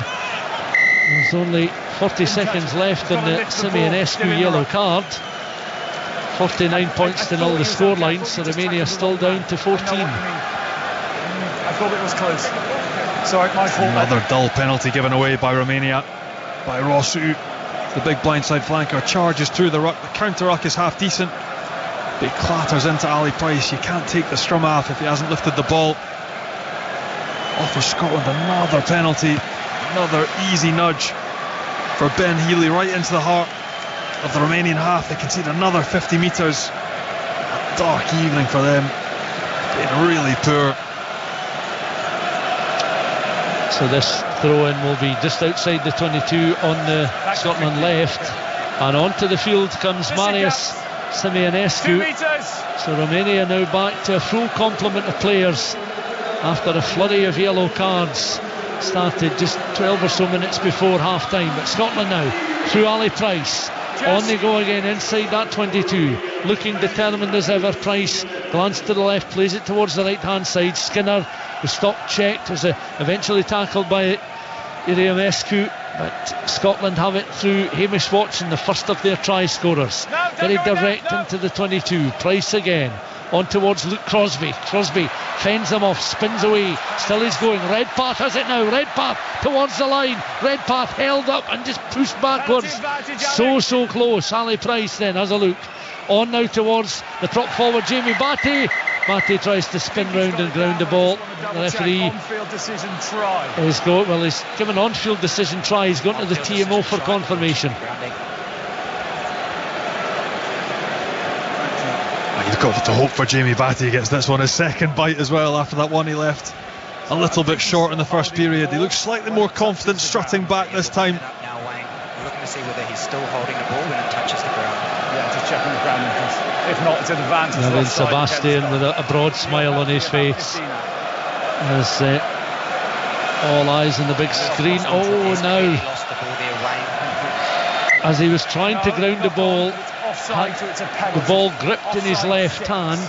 There's only 40 seconds left in the Simeonescu yellow card. 49 points to 0 the scoreline, so Romania still down to 14. I thought it was close. Sorry, my fault. Another dull penalty given away by Romania, by Rosu. The big blindside flanker charges through the ruck. The counter ruck is half decent, but he clatters into Ali Price. You can't take the scrum half if he hasn't lifted the ball. Offers Scotland another penalty, another easy nudge for Ben Healy right into the heart of the Romanian half. They concede another 50 metres. A dark evening for them, been really poor. So this throw-in will be just outside the 22 on the Scotland left, and onto the field comes Marius Simeonescu. So Romania now back to a full complement of players after a flurry of yellow cards started just 12 or so minutes before half-time. But Scotland now through Ali Price. On they go again inside that 22, looking determined as ever. Price glance to the left, plays it towards the right hand side. Skinner was stopped, checked, was eventually tackled by Iriamescu, but Scotland have it through Hamish Watson, the first of their try scorers. Very direct into the 22. Price again on towards Luke Crosby. Crosby fends him off, spins away, still he's going. Redpath has it now, Redpath towards the line. Redpath held up and just pushed backwards. So close. Ali Price then has a look. On now towards the prop forward, Jamie Batty. Batty tries to spin round and ground the ball. The referee he's given on-field decision try. He's gone to the TMO for confirmation. You've got to hope for Jamie Batty gets this one his second bite as well after that one he left a little bit short in the first period. He looks slightly more confident strutting back this time. Now Wayne, we're looking to see whether he's still holding the ball when it touches the ground. Yeah, just checking the ground, because if not, it's an advantage. Now then Sebastian with a broad smile on his face as all eyes on the big screen. Oh, now as he was trying to ground the ball, the ball gripped in his left hand,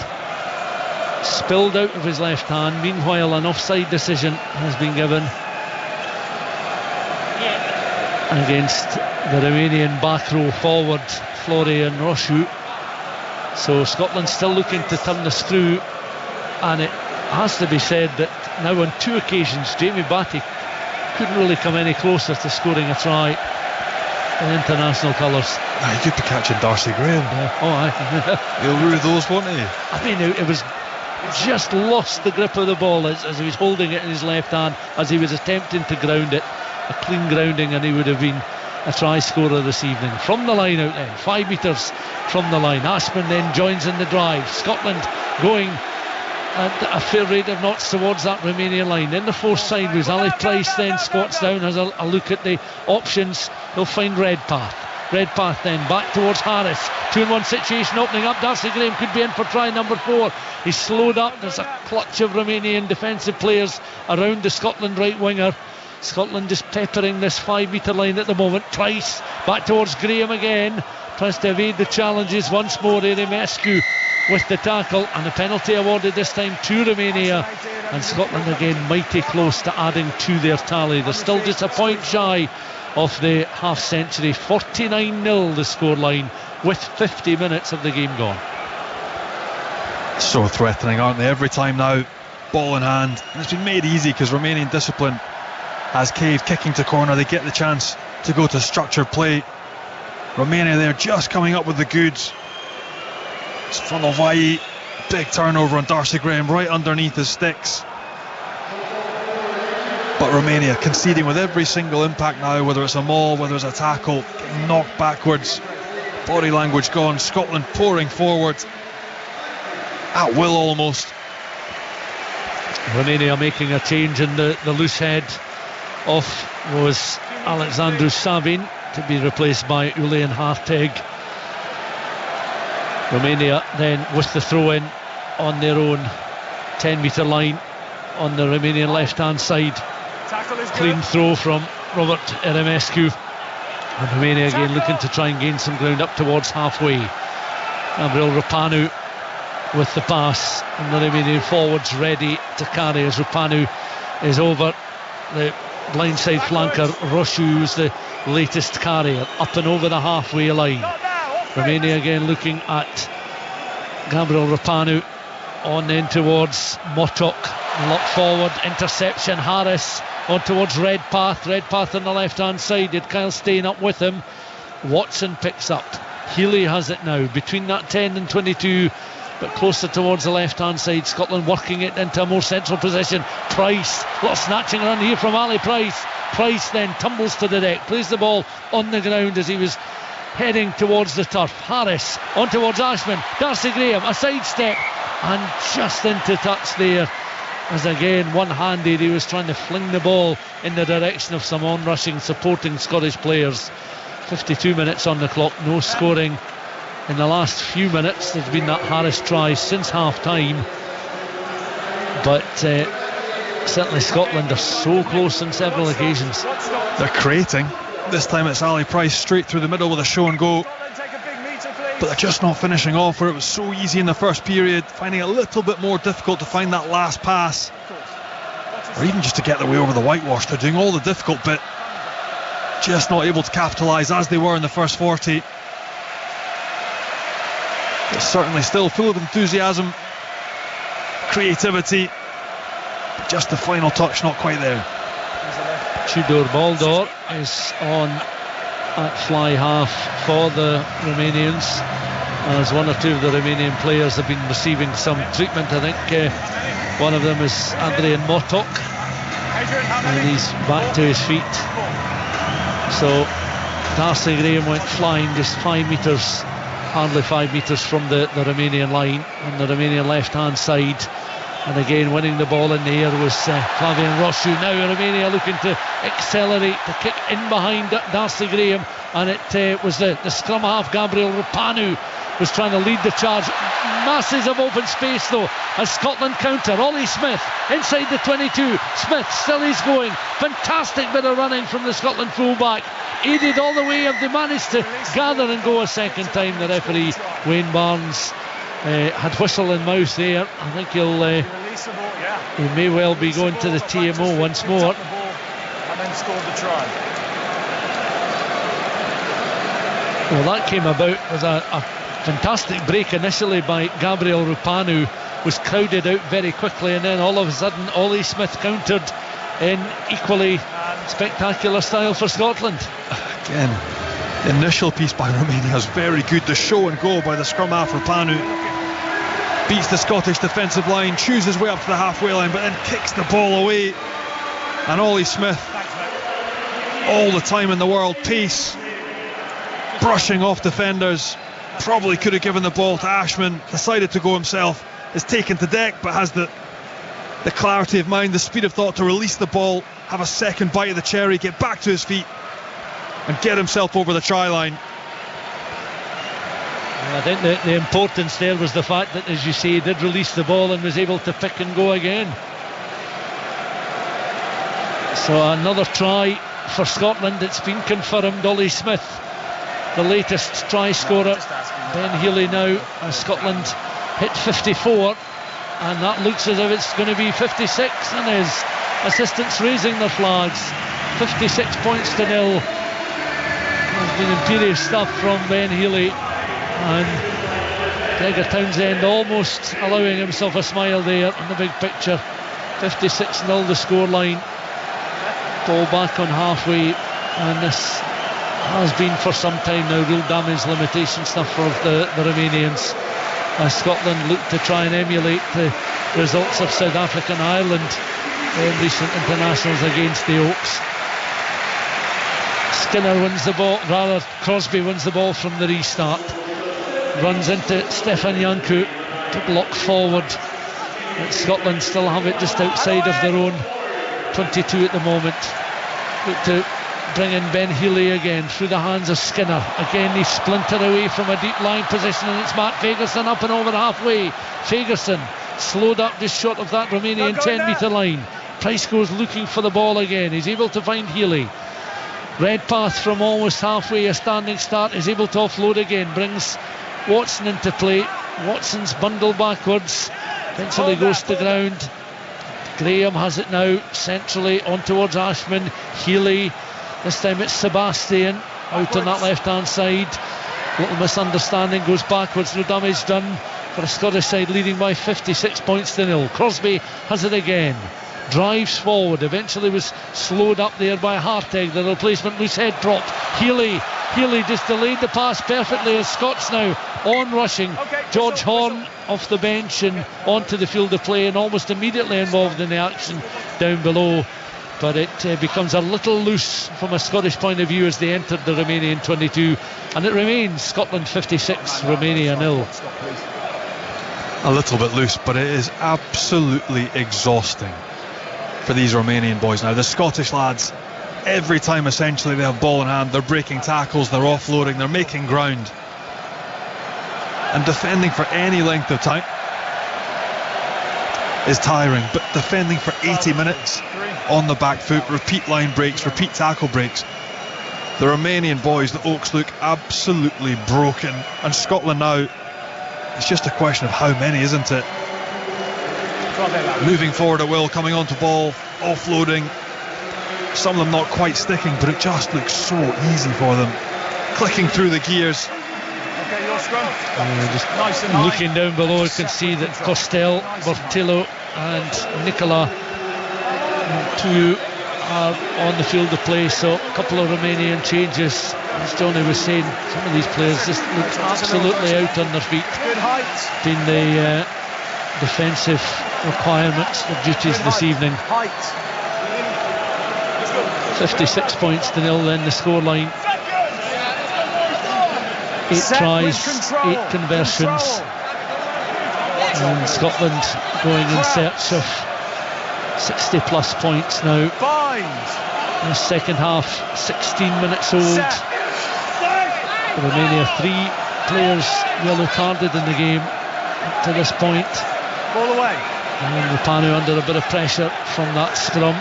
spilled out of his left hand. Meanwhile, an offside decision has been given against the Romanian back row forward Florian Roșu. So Scotland still looking to turn the screw, and it has to be said that now on two occasions Jamie Batty couldn't really come any closer to scoring a try in international colours. He could be catching Darcy Graham. He'll rue those, won't he? I mean, it was just lost the grip of the ball as he was holding it in his left hand, as he was attempting to ground it. A clean grounding, and he would have been a try scorer this evening. From the line out then, 5 metres from the line. Ashman then joins in the drive. Scotland going at a fair rate of knots towards that Romanian line. In the force sideways, Ali Price then squats down, has a look at the options. He'll find Redpath. Redpath then back towards Harris. 2-on-1 situation opening up. Darcy Graham could be in for try number 4. He's slowed up. There's a clutch of Romanian defensive players around the Scotland right winger. Scotland just peppering this 5 metre line at the moment. Price back towards Graham again, tries to evade the challenges once more. Iriamescu with the tackle, and the penalty awarded this time to Romania, and Scotland again mighty close to adding to their tally. They're still just a point shy of the half century. 49-0 the scoreline with 50 minutes of the game gone. So threatening, aren't they? Every time now, ball in hand, and it's been made easy because Romanian discipline has caved. Kicking to corner, they get the chance to go to structured play. Romania there just coming up with the goods. It's from Ovai, big turnover on Darcy Graham right underneath his sticks. But Romania conceding with every single impact now, whether it's a maul, whether it's a tackle, getting knocked backwards, body language gone. Scotland pouring forward at will almost. Romania making a change in the loose head. Off was Alexandru Savin to be replaced by Ulean Harteg. Romania then with the throw in on their own 10 metre line on the Romanian left hand side. Clean throw from Robert Iriamescu, and Romania again looking to try and gain some ground up towards halfway. Gabriel Rapanu with the pass, and the Romanian forwards ready to carry as Rapanu is over the blindside flanker. Roșu is the latest carrier, up and over the halfway line. Romania again looking at Gabriel Rapanu on in towards Motok. Lock forward, interception. Harris on towards Redpath on the left hand side. Did Kyle Steyn up with him? Watson picks up. Healy has it now between that 10 and 22, but closer towards the left hand side. Scotland working it into a more central position. Price, a lot of snatching around here from Ali Price. Price then tumbles to the deck, plays the ball on the ground as he was heading towards the turf. Harris on towards Ashman. Darcy Graham, a sidestep and just into touch there, as again one-handed he was trying to fling the ball in the direction of some on-rushing supporting Scottish players. 52 minutes on the clock, no scoring in the last few minutes. There's been that Harris try since half-time, but certainly Scotland are so close on several occasions. They're creating. This time it's Ali Price straight through the middle with a show and go, but they're just not finishing off where it was so easy in the first period, finding it a little bit more difficult to find that last pass, or even just to get their way over the whitewash. They're doing all the difficult bit, just not able to capitalise as they were in the first 40. But certainly still full of enthusiasm, creativity, but just the final touch not quite there. Tudor Baldor is on at fly half for the Romanians, as one or two of the Romanian players have been receiving some treatment. I think one of them is Adrian Motok, and he's back to his feet. So Darcy Graham went flying just 5 metres, hardly 5 metres from the Romanian line on the Romanian left hand side. And again winning the ball in the air was Flavian Roshu. Now Romania looking to accelerate, to kick in behind Darcy Graham, and it was the scrum half Gabriel Rapanu was trying to lead the charge. Masses of open space though as Scotland counter. Ollie Smith inside the 22. Smith still is going. Fantastic bit of running from the Scotland fullback, aided all the way, and they managed to gather and go a second time. The referee Wayne Barnes had whistle in mouth there. I think he may well be going to the TMO once more. And then scored the try. Well, that came about with a fantastic break initially by Gabriel Rapanu, was crowded out very quickly, and then all of a sudden Ollie Smith countered in equally spectacular style for Scotland. Again, the initial piece by Romania is very good. The show and go by the scrum half Rapanu beats the Scottish defensive line, chews his way up to the halfway line, but then kicks the ball away. And Ollie Smith, all the time in the world, pace, brushing off defenders, probably could have given the ball to Ashman, decided to go himself, is taken to deck, but has the clarity of mind, the speed of thought to release the ball, have a second bite of the cherry, get back to his feet and get himself over the try line. I think the importance there was the fact that, as you say, he did release the ball and was able to pick and go again. So another try for Scotland. It's been confirmed. Ollie Smith, the latest try scorer. Ben Healy now, as Scotland hit 54, and that looks as if it's going to be 56, and his assistants raising their flags. 56 points to 0. There's been imperious stuff from Ben Healy, and Gregor Townsend almost allowing himself a smile there in the big picture. 56-0 the scoreline. Ball back on halfway, and this has been for some time now real damage limitation stuff for the Romanians, as Scotland look to try and emulate the results of South Africa and Ireland in recent internationals against the Oaks. Skinner wins the ball, rather Crosby wins the ball from the restart, runs into Stefan Janku to block forward, but Scotland still have it just outside of their own 22 at the moment. Look to bring in Ben Healy again through the hands of Skinner. Again they splinter away from a deep line position, and it's Matt Fagerson up and over halfway. Fagerson slowed up just short of that Romanian 10 metre line. Price goes looking for the ball again. He's able to find Healy. Redpath from almost halfway, a standing start, is able to offload again, brings Watson into play. Watson's bundled backwards, eventually goes to ground. Graham has it now centrally on towards Ashman. Healy, this time it's Sebastian out on that left hand side. Little misunderstanding, goes backwards, no damage done for a Scottish side leading by 56 points to 0. Crosby has it again, drives forward, eventually was slowed up there by Harteg, the replacement. Loose head dropped. Healy just delayed the pass perfectly as Scots now on rushing. George Horn off the bench and onto the field of play and almost immediately involved in the action down below, but it becomes a little loose from a Scottish point of view as they entered the Romanian 22, and it remains Scotland 56, Romania 0. A little bit loose, but it is absolutely exhausting for these Romanian boys now. The Scottish lads, every time essentially they have ball in hand, they're breaking tackles, they're offloading, they're making ground, and defending for any length of time is tiring, but defending for 80 minutes on the back foot, repeat line breaks, repeat tackle breaks, the Romanian boys, the Oaks, look absolutely broken. And Scotland now, it's just a question of how many, isn't it? Moving forward at will, coming onto ball, offloading, some of them not quite sticking, but it just looks so easy for them, clicking through the gears. Just looking down below, you can see that Costel, Bortillo and Nicola, two are on the field of play, so a couple of Romanian changes. As Johnny was saying, some of these players just look absolutely out on their feet. Been the defensive requirements of duties this evening. 56 points to 0 then the scoreline. 8 tries, 8 conversions, and Scotland going in search of 60 plus points now. In the second half, 16 minutes old. Romania 3 players yellow carded in the game up to this point. And Rapanu under a bit of pressure from that scrum.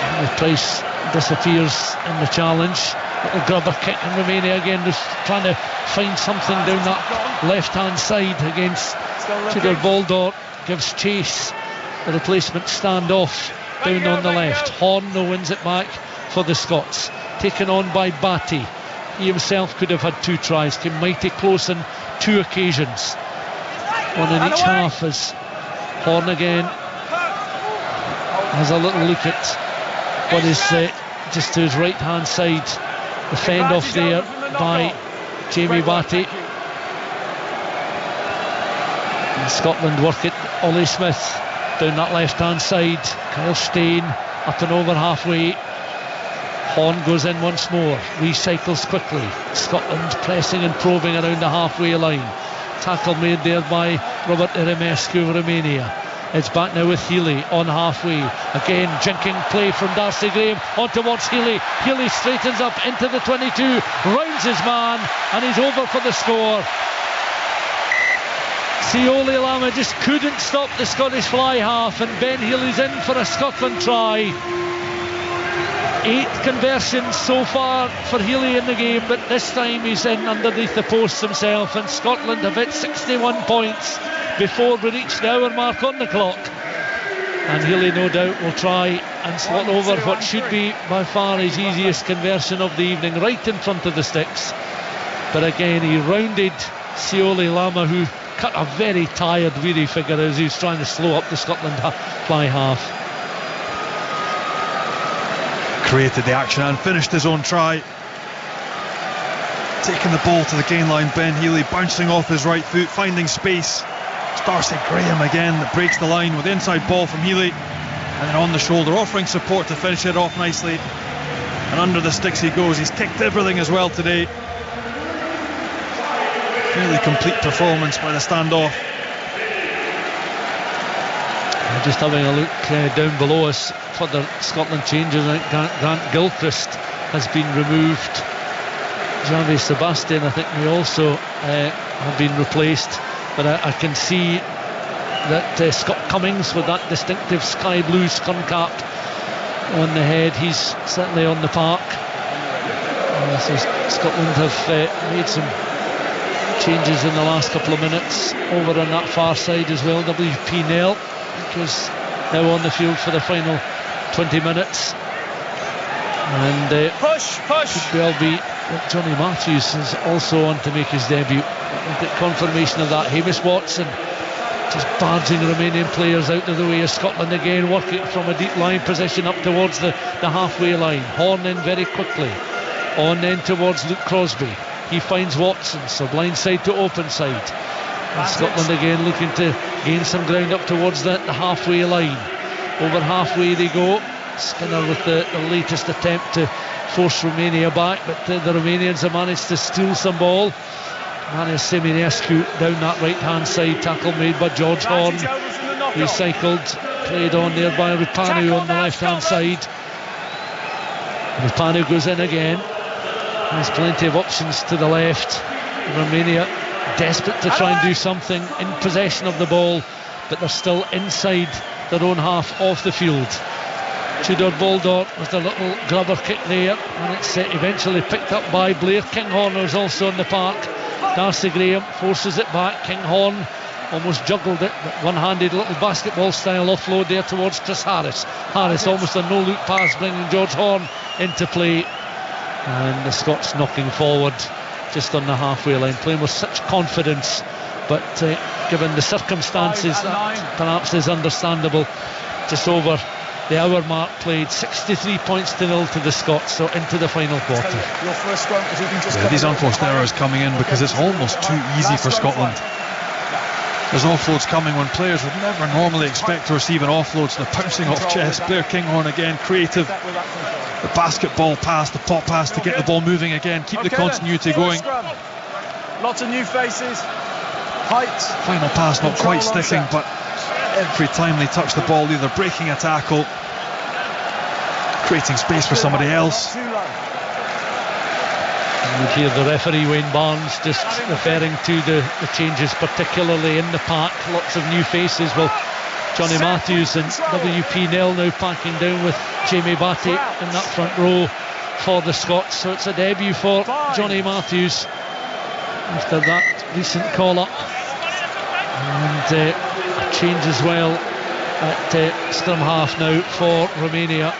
And the Price disappears in the challenge. Little grubber kick, and Romania again just trying to find something down that left hand side against Tudor Baldor. Gives chase, the replacement standoff down on the left. Horn though wins it back for the Scots, taken on by Batty. He himself could have had 2 tries, came mighty close on 2 occasions, one in each half, as Horn again has a little look at what is just to his right hand side. The fend off there by Jamie Batty. And Scotland work it. Ollie Smith down that left hand side. Kyle Steyn up and over halfway. Horn goes in once more, recycles quickly. Scotland pressing and probing around the halfway line. Tackle made there by Robert Erimescu of Romania. It's back now with Healy on halfway. Again, jinking play from Darcy Graham on towards Healy. Healy straightens up into the 22, rounds his man, and he's over for the score. Sioli Lama just couldn't stop the Scottish fly half, and Ben Healy's in for a Scotland try. 8 conversions so far for Healy in the game, but this time he's in underneath the posts himself, and Scotland have hit 61 points before we reach the hour mark on the clock. And Healy no doubt will try and slot over what should be by far his easiest conversion of the evening, right in front of the sticks. But again, he rounded Sioli Lama, who cut a very tired, weary figure as he was trying to slow up the Scotland fly half. Created the action and finished his own try. Taking the ball to the gain line, Ben Healy bouncing off his right foot, finding space. It's Darcy Graham again that breaks the line with the inside ball from Healy, and then on the shoulder, offering support to finish it off nicely. And under the sticks he goes. He's kicked everything as well today. Really complete performance by the standoff. Just having a look down below us for the Scotland changes. I think Grant Gilchrist has been removed. Javi Sebastian, I think, may also have been replaced. But I can see that Scott Cummings, with that distinctive sky blue scun cap on the head, he's certainly on the park. So Scotland have made some changes in the last couple of minutes over on that far side as well. WP Nell, was now on the field for the final 20 minutes, and could well be that Johnny Matthews is also on to make his debut. The confirmation of that. Hamish Watson just barging Romanian players out of the way of Scotland again, working from a deep line position up towards the halfway line. Horn in very quickly. On then towards Luke Crosby. He finds Watson, so blind side to open side. And Scotland again looking to gain some ground up towards the halfway line. Over halfway they go. Skinner with the latest attempt to force Romania back, but the Romanians have managed to steal some ball. Manis Seminescu down that right hand side, tackle made by George Horn, recycled, played on there by Rupanu on the left hand side. Rupanu goes in again, has plenty of options to the left. Romania desperate to try and do something, in possession of the ball, but they're still inside their own half of the field. Tudor Boldor with a little grubber kick there, and it's eventually picked up by Blair Kinghorn, who's also in the park. Darcy Graham forces it back. Kinghorn almost juggled it, but one-handed little basketball style offload there towards Chris Harris. Harris almost a no-look pass, bringing George Horn into play, and the Scots knocking forward just on the halfway line, playing with such confidence, but given the circumstances, that perhaps is understandable. Just over the hour mark played, 63 points to 0 to the Scots, so into the final quarter. These unforced errors coming in because it's almost too easy for Scotland. There's offloads coming when players would never normally expect to receive an offload, so they're pouncing off chest. Blair Kinghorn again, creative. The basketball pass, the pop pass to get the ball moving again, keep the continuity going. Lots of new faces. Height. Final pass not quite sticking, but every time they touch the ball, either breaking a tackle, creating space for somebody else. And you hear the referee Wayne Barnes just referring to the changes, particularly in the pack. Lots of new faces. Well, Johnny Matthews and WP Nell now packing down with Jamie Batty in that front row for the Scots. So it's a debut for Johnny Matthews after that recent call-up. And a change as well at scrum half now for Romania.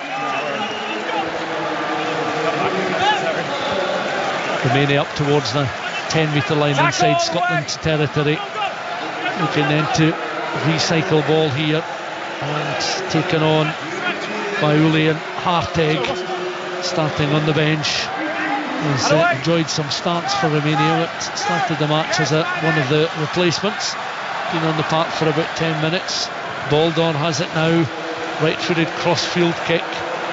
Romania up towards the 10-metre line inside Scotland's territory. Looking then to recycle ball here, and taken on by Julian Harteg, starting on the bench. He's enjoyed some starts for Romania, but started the match as one of the replacements. Been on the park for about 10 minutes. Boldon has it now, right-footed cross-field kick,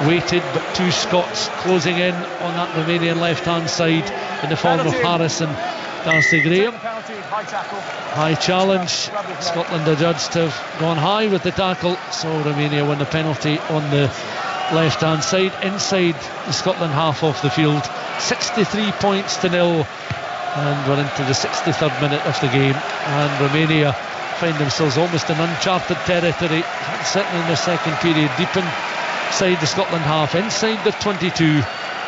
weighted, but two Scots closing in on that Romanian left-hand side in the form of Harris and Darcy Graham. High challenge. Scotland are judged to have gone high with the tackle, so Romania win the penalty on the left-hand side, inside the Scotland half of the field. 63 points to 0, and we're into the 63rd minute of the game, and Romania find themselves almost in uncharted territory, certainly in the second period, deep inside the Scotland half, inside the 22,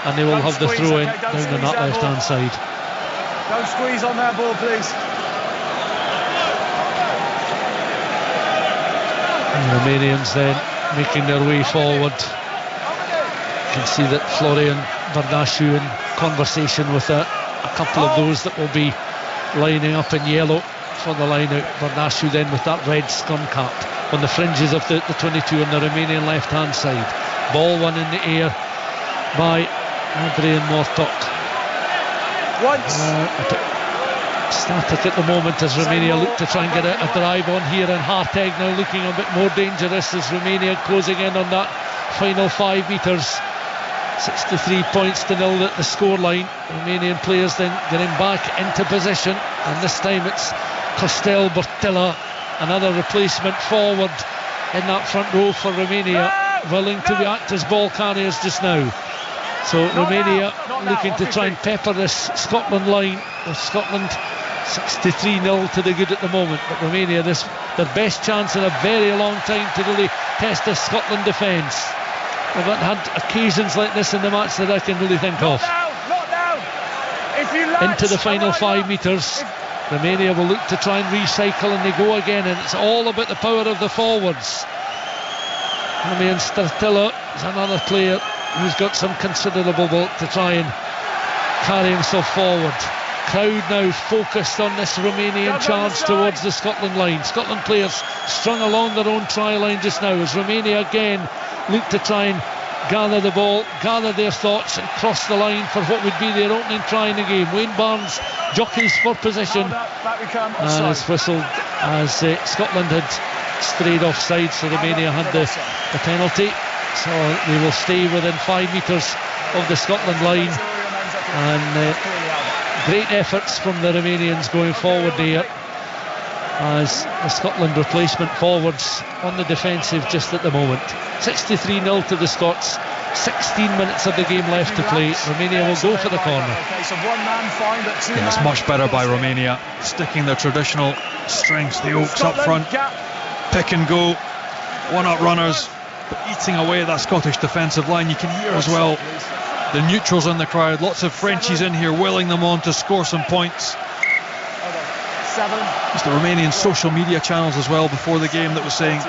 and they will have the throw-in down on that left-hand side. Don't squeeze on that ball, please. And the Romanians then making their way forward. You can see that Florian Bardasciu in conversation with a couple of those that will be lining up in yellow for the line out. Bardasciu then with that red scrum cap on the fringes of the 22 on the Romanian left hand side. Ball one in the air by Adrian Mortok. Static at the moment as Romania look to try and get a drive on here, and Harteg now looking a bit more dangerous as Romania closing in on that final 5 metres. 63 points to 0 at the scoreline. Romanian players then getting back into position, and this time it's Costel Bertilla, another replacement forward in that front row for Romania, willing to act as ball carriers just now. So Romania looking to try and pepper this Scotland line, with Scotland 63-0 to the good at the moment, but Romania their best chance in a very long time to really test the Scotland defence. They've not had occasions like this in the match that I can really think of. Into the final 5 metres, Romania will look to try and recycle, and they go again, and it's all about the power of the forwards. Damian Sturtilla is another player who's got some considerable bulk to try and carry himself forward. Crowd now focused on this Romanian charge towards the Scotland line. Scotland players strung along their own try line just now as Romania again look to try and gather the ball, gather their thoughts and cross the line for what would be their opening try in the game. Wayne Barnes jockeys for position and is whistled as Scotland had strayed offside, so Romania had the penalty, so they will stay within 5 metres of the Scotland line. And great efforts from the Romanians going forward there as the Scotland replacement forwards on the defensive just at the moment. 63-0 to the Scots, 16 minutes of the game left to play. Romania will go for the corner. Yeah, it's much better by Romania, sticking their traditional strengths, the Oaks up front, pick and go, one-up runners, but eating away at that Scottish defensive line. You can hear as well the neutrals in the crowd, lots of Frenchies in here willing them on to score some points. It's the Romanian social media channels as well before the game that was saying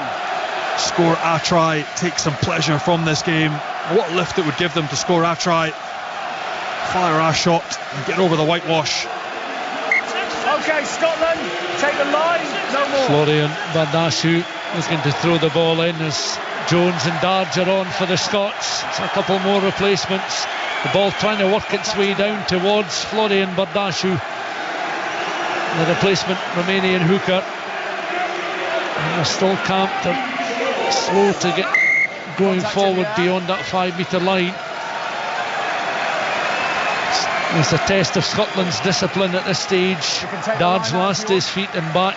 score a try, take some pleasure from this game. What lift it would give them to score a try, fire a shot and get over the whitewash. Okay, Scotland, take the line, no more. Florian Bardashu is going to throw the ball in as Jones and Darge are on for the Scots. It's a couple more replacements. The ball trying to work its way down towards Florian Bardashu, the replacement Romanian hooker. And they're still camped. They're slow to get going forward beyond that 5 metre line. It's a test of Scotland's discipline at this stage. Darge last to his feet and back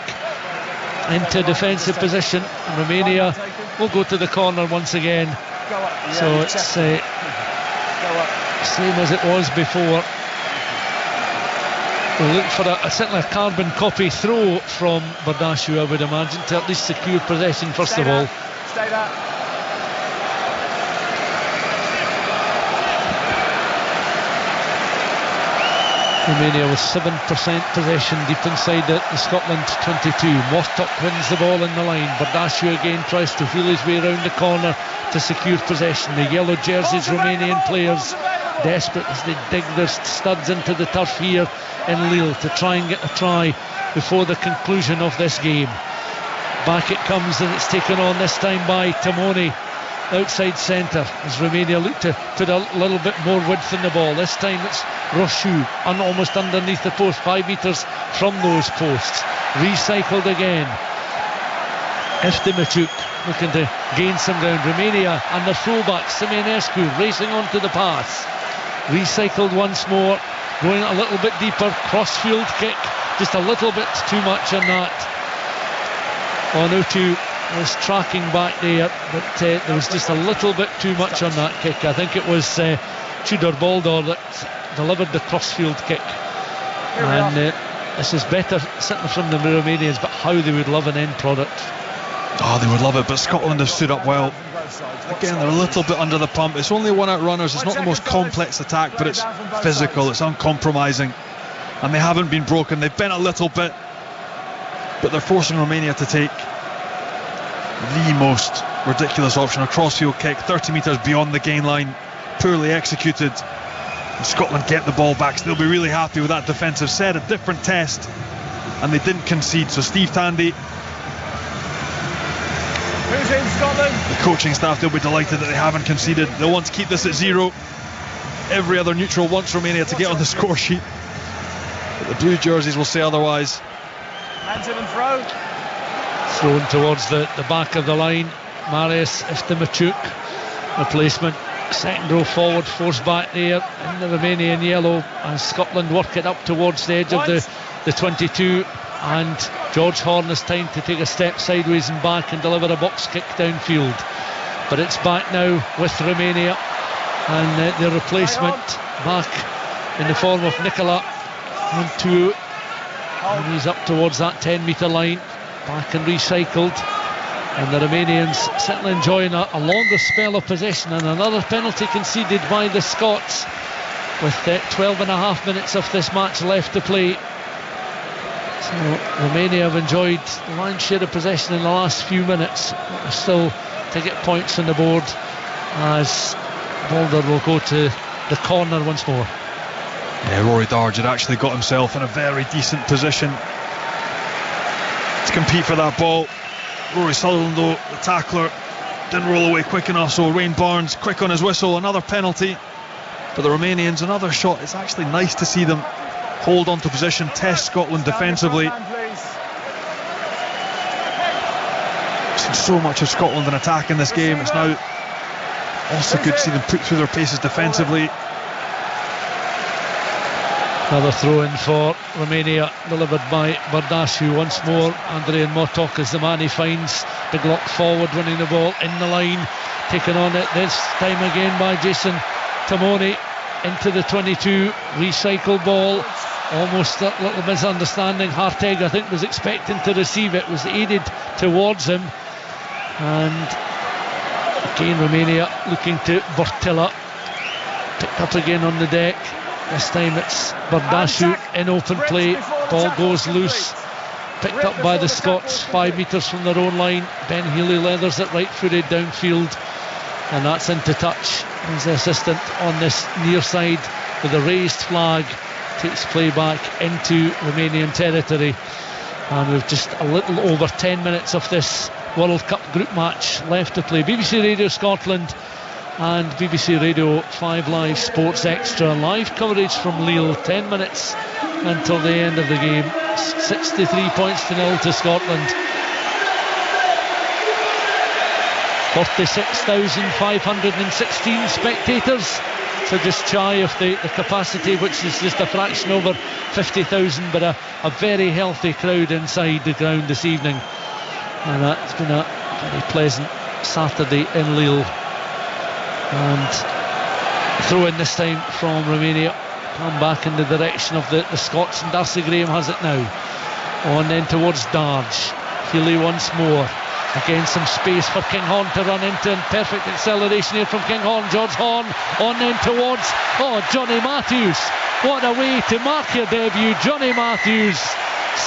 into defensive position. Romania will go to the corner once again. So it's same as it was before. We'll look for certainly a carbon copy throw from Bardashu, I would imagine, to at least secure possession first of all. Stay there. Romania with 7% possession deep inside the Scotland 22. Mortuck wins the ball in the line. Bardashu again tries to wheel his way around the corner to secure possession. The yellow jerseys Romanian players desperate as they dig their studs into the turf here in Lille to try and get a try before the conclusion of this game. Back it comes and it's taken on this time by Tamoni outside centre as Romania look to put a little bit more width in the ball. This time it's Rochu almost underneath the post, 5 metres from those posts. Recycled again. Iftimachuk looking to gain some ground. Romania and the fullback Simeonescu racing onto the pass. Recycled once more, going a little bit deeper. Crossfield kick, just a little bit too much on that. Onutu was tracking back there, but there was just a little bit too much on that kick. I think it was Tudor Baldor that delivered the crossfield kick. And this is better certainly from the Romanians, but how they would love an end product. Oh, they would love it, but Scotland have stood up well. Again, they're a little bit under the pump. It's only one-out runners. It's not the most complex attack, but it's physical, it's uncompromising, and they haven't been broken. They've been a little bit, but they're forcing Romania to take the most ridiculous option, a crossfield kick 30 metres beyond the gain line, poorly executed. And Scotland get the ball back, so they'll be really happy with that defensive set. A different test, and they didn't concede. So Steve Tandy, who's in Scotland? the coaching staff, they'll be delighted that they haven't conceded. They'll want to keep this at 0. Every other neutral wants Romania to get on the score sheet, but the blue jerseys will say otherwise. Hands in and throw. Thrown towards the back of the line. Marius Iftimachuk, replacement, second row forward, forced back there in the Romanian yellow as Scotland work it up towards the edge of the 22, and George Horne has time to take a step sideways and back and deliver a box kick downfield. But it's back now with Romania, and the replacement back in the form of Nicola Montu, and he's up towards that 10 metre line. Back and recycled, and the Romanians certainly enjoying a longer spell of possession, and another penalty conceded by the Scots with 12.5 minutes of this match left to play. So Romania have enjoyed the lion's share of possession in the last few minutes, but still to get points on the board as Boulder will go to the corner once more. Yeah, Rory Darge had actually got himself in a very decent position to compete for that ball. Rory Sutherland, though, the tackler, didn't roll away quick enough, so Wayne Barnes quick on his whistle. Another penalty for the Romanians, another shot. It's actually nice to see them hold on to position, test Scotland defensively. We've seen so much of Scotland in attack in this game. It's now also good to see them put through their paces defensively. Another throw-in for Romania, delivered by Bardashiu. Once more, Andrian Motok is the man he finds. Big lock forward, running the ball in the line. Taken on it this time again by Jason Tamoni into the 22. Recycle ball. Almost a little misunderstanding. Harteg, I think, was expecting to receive it. Was aided towards him. And again, Romania looking to Bortilla. Picked up again on the deck. This time it's Bardashiu in open play. Ball goes loose. Picked up by the Scots 5 metres from their own line. Ben Healy leathers it right-footed downfield, and that's into touch. He's the assistant on this near side with a raised flag. Takes play back into Romanian territory, and we've just a little over 10 minutes of this World Cup group match left to play. BBC Radio Scotland and BBC Radio 5 Live Sports Extra live coverage from Lille. 10 minutes until the end of the game. 63 points to 0 to Scotland. 46,516 spectators, so just shy of the capacity, which is just a fraction over 50,000, but a very healthy crowd inside the ground this evening. And it's been a very pleasant Saturday in Lille. And throw in this time from Romania. Come back in the direction of the Scots, and Darcy Graham has it now. On then towards Darge. Healy once more. Again, some space for King Horn to run into, and perfect acceleration here from King Horn. George Horn on then towards Johnny Matthews. What a way to mark your debut. Johnny Matthews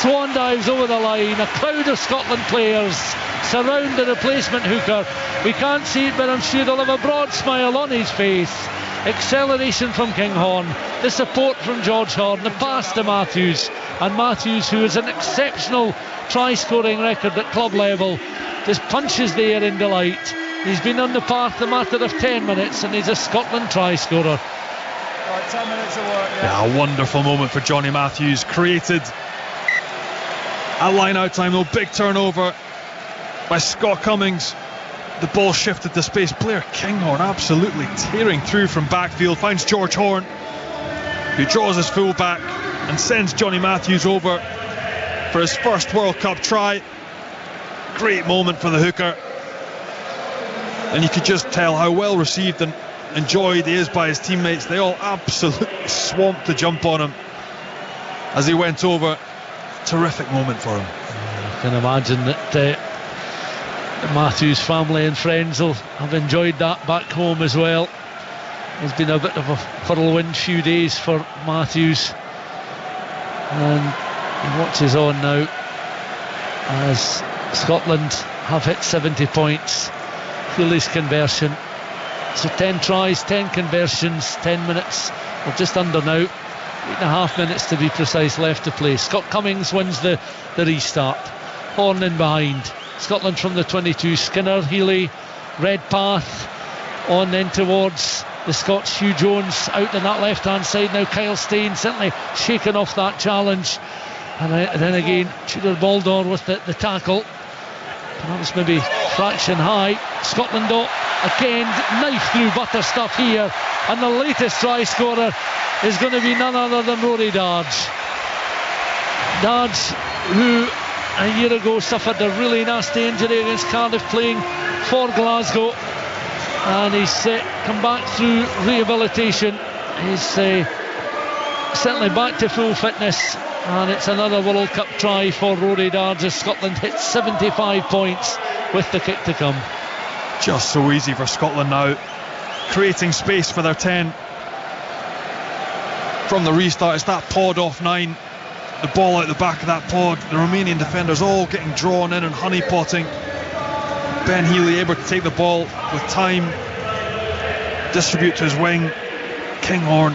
swan dives over the line. A crowd of Scotland players surround the replacement hooker. We can't see it, but I'm sure they'll have a broad smile on his face. Acceleration from King Horn, the support from George Horn, the pass to Matthews, and Matthews, who has an exceptional try-scoring record at club level, just punches the air in delight. He's been on the path a matter of 10 minutes, and he's a Scotland try-scorer. Right, 10 minutes of work. Yeah, a wonderful moment for Johnny Matthews. Created at line-out time, though. Big turnover by Scott Cummings. The ball shifted to space. Blair Kinghorn absolutely tearing through from backfield. Finds George Horn, who draws his full back and sends Johnny Matthews over for his first World Cup try. Great moment for the hooker. And you could just tell how well received and enjoyed he is by his teammates. They all absolutely swamped to jump on him as he went over. Terrific moment for him. I can imagine that Matthews' family and friends will have enjoyed that back home as well. It's been a bit of a whirlwind few days for Matthews, and he watches on now as Scotland have hit 70 points. Healy's conversion, so 10 tries, 10 conversions, 10 minutes, or just under now, 8.5 minutes to be precise left to play. Scott Cummings wins the restart. Horn in behind. Scotland from the 22. Skinner, Healy, Redpath on then towards the Scots. Hugh Jones out on that left hand side now. Kyle Steyn certainly shaken off that challenge, and then again Tudor Baldor with the tackle. Perhaps maybe fraction high. Scotland though again knife through butter stuff here, and the latest try scorer is going to be none other than Rory Darge. Darge, who a year ago suffered a really nasty injury against Cardiff playing for Glasgow, and he's come back through rehabilitation. He's certainly back to full fitness, and it's another World Cup try for Rory Darge as Scotland hits 75 points with the kick to come. Just so easy for Scotland now, creating space for their 10 from the restart. It's that pod off 9, the ball out the back of that pod. The Romanian defenders all getting drawn in and honeypotting. Ben Healy able to take the ball with time, distribute to his wing. Kinghorn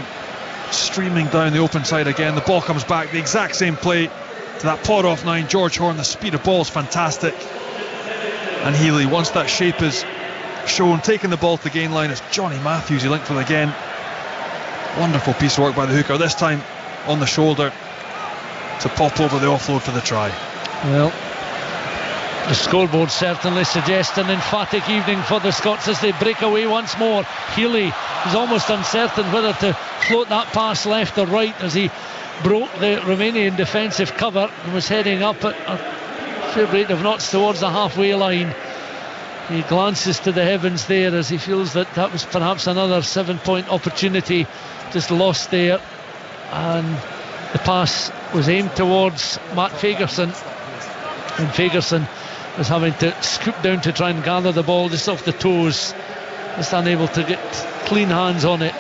streaming down the open side again. The ball comes back, the exact same play to that pot off 9. George Horn, the speed of ball is fantastic. And Healy, once that shape is shown, taking the ball to the gain line, it's Johnny Matthews he linked with again. Wonderful piece of work by the hooker, this time on the shoulder to pop over the offload for the try. Well, the scoreboard certainly suggests an emphatic evening for the Scots as they break away once more. Healy is almost uncertain whether to float that pass left or right as he broke the Romanian defensive cover and was heading up at a fair rate of knots towards the halfway line. He glances to the heavens there as he feels that was perhaps another 7-point opportunity just lost there, and the pass was aimed towards Matt Fagerson, and Fagerson was having to scoop down to try and gather the ball just off the toes, just unable to get clean hands on it.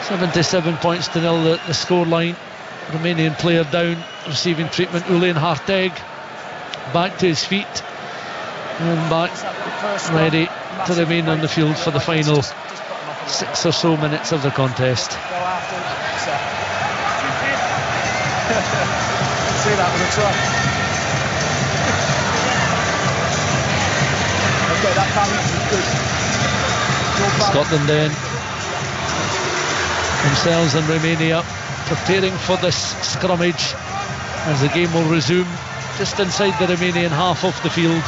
77 points to nil the score line. Romanian player down, receiving treatment. Ulian Harteg back to his feet and back ready to remain on the field for the final 6 or so minutes of the contest. See that with a truck. Okay, that balance is good. Scotland then, themselves and Romania, preparing for this scrummage as the game will resume just inside the Romanian half of the field.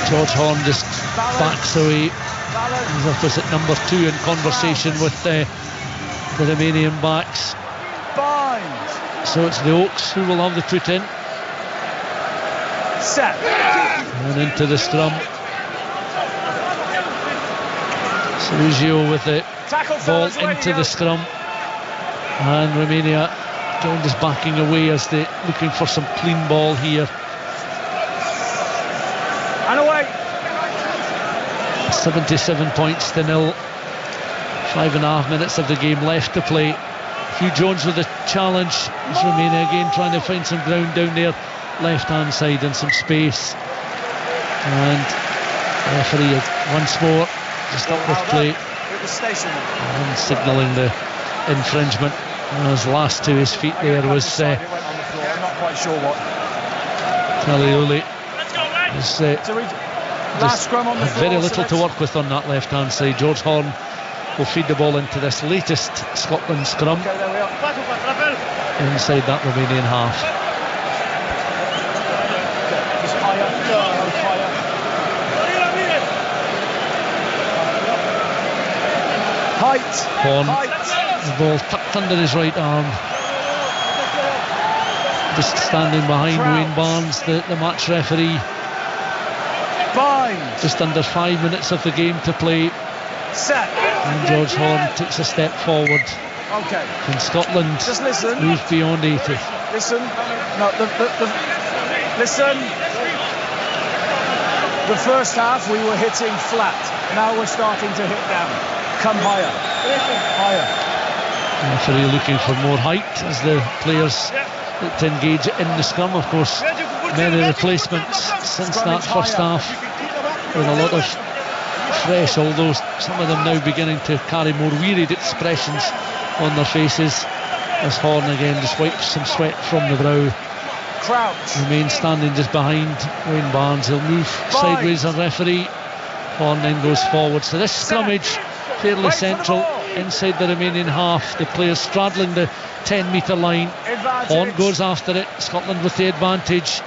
George Horn just backs away as opposite number 2 in conversation with the Romanian backs. So it's the Oaks who will have the put in. Set. And into the scrum. Sergio with the ball into the scrum. And Romania again just backing away as they're looking for some clean ball here. And away. 77 points to nil. 5.5 minutes of the game left to play. Hugh Jones with a challenge as Romania again trying to find some ground down there left hand side and some space, and the referee once more just up with play and signalling the infringement as last to his feet there was I'm not quite sure what. Talioli was Last scrum on the had floor, very little so to work with on that left hand side. George Horn will feed the ball into this latest Scotland scrum inside that Romanian half. Horn, the ball tucked under his right arm, just standing behind Wayne Barnes, the match referee. Just under 5 minutes of the game to play. And George Horn takes a step forward. And Scotland moves beyond 80. Listen. No, listen. The first half we were hitting flat. Now we're starting to hit down. Come higher. Higher. Referee looking for more height as the players look to engage in the scrum. Of course, many replacements since that first half, with a lot of fresh, although some of them now beginning to carry more wearied expressions on their faces, as Horn again just wipes some sweat from the brow. Crouch. Remains standing just behind Wayne Barnes. He'll move sideways on referee. Horn then goes forward. So this scrummage fairly central inside the Romanian half. The players straddling the 10-metre line. Horn goes after it. Scotland with the advantage.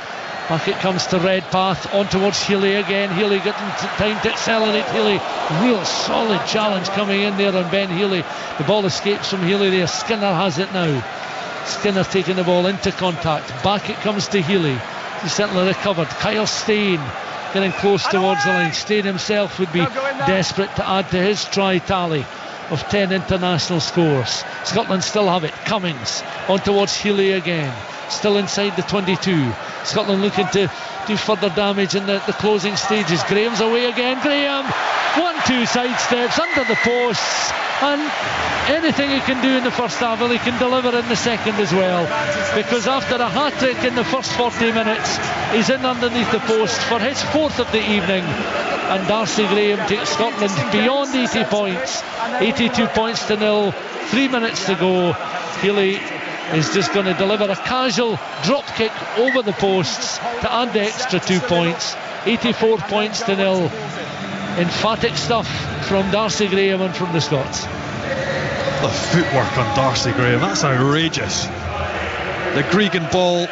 Back it comes to Redpath, on towards Healy again. Healy getting time to accelerate. Healy, real solid challenge coming in there on Ben Healy. The ball escapes from Healy there. Skinner has it now. Skinner taking the ball into contact. Back it comes to Healy. He's certainly recovered. Kyle Steyn getting close towards the line. Steyn himself would be desperate to add to his try tally of 10 international scores. Scotland still have it. Cummings on towards Healy again. Still inside the 22. Scotland looking to do further damage in the closing stages. Graham's away again. Graham, 1-2 sidesteps under the posts, and anything he can do in the first half, well, he can deliver in the second as well, because after a hat-trick in the first 40 minutes, he's in underneath the post for his fourth of the evening. and Darcy Graham takes Scotland beyond 80 points. 82 points to 0, 3 minutes to go. Healy is just going to deliver a casual drop kick over the posts to add the extra 2 points. 84 points to 0. Emphatic stuff from Darcy Graham and from the Scots. The footwork on Darcy Graham, that's outrageous. The Gregan ball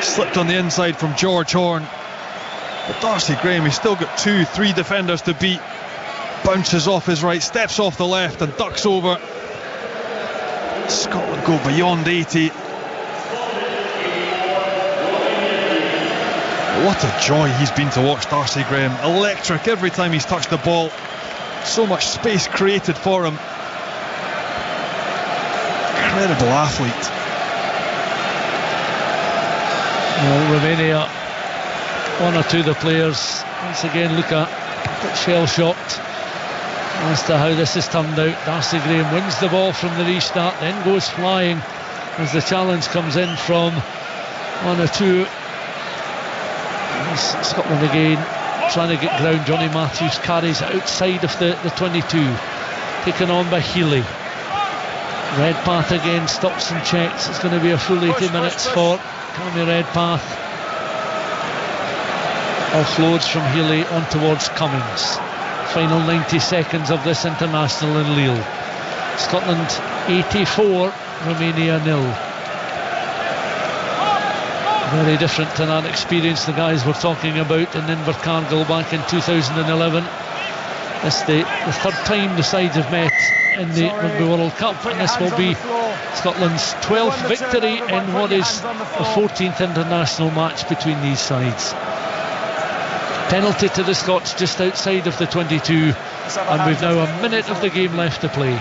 slipped on the inside from George Horn, but Darcy Graham, he's still got 2-3 defenders to beat. Bounces off his right, steps off the left and ducks over. Scotland go beyond 80. What a joy he's been to watch, Darcy Graham. Electric every time he's touched the ball. So much space created for him. Incredible athlete. Well, Romania, one or two of the players once again look a bit shell-shocked as to how this has turned out. Darcy Graham wins the ball from the restart, then goes flying as the challenge comes in from one or two. Scotland again trying to get ground. Johnny Matthews carries outside of the 22, taken on by Healy. Redpath again stops and checks. It's going to be a full 80 minutes for Cammy Redpath. Offloads from Healy on towards Cummings. Final 90 seconds of this international in Lille. Scotland 84, Romania 0. Very different to that experience the guys were talking about in Invercargill back in 2011. It's the third time the sides have met in the Rugby World Cup, and this will be Scotland's 12th victory in what is the 14th international match between these sides. Penalty to the Scots just outside of the 22, and we've now a minute of the game left to play.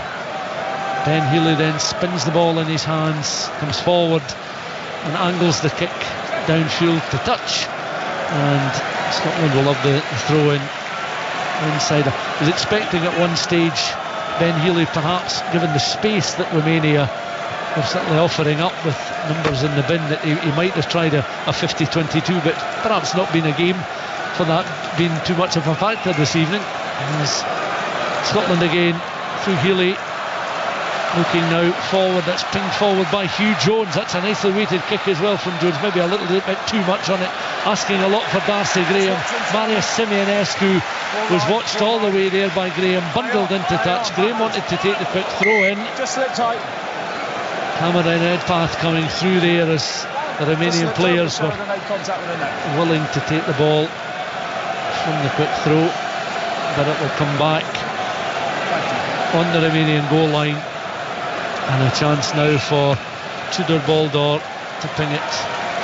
Ben Healy then spins the ball in his hands, comes forward and angles the kick downfield to touch, and Scotland will have the throw in inside. I was expecting at one stage Ben Healy, perhaps given the space that Romania were certainly offering up with numbers in the bin, that he might have tried a 50-22, but perhaps not been a game for that being too much of a factor this evening. As Scotland again through Healy, looking now forward. That's pinged forward by Hugh Jones. That's a nicely weighted kick as well from Jones, maybe a little bit too much on it, asking a lot for Darcy Graham. Marius Simeonescu was watched all the way there by Graham, bundled into touch. Graham wanted to take the quick throw in. Just slip tight. Cameron Redpath coming through there as the Romanian players were willing to take the ball from the quick throw, but it will come back on the Romanian goal line. And a chance now for Tudor Baldor to ping it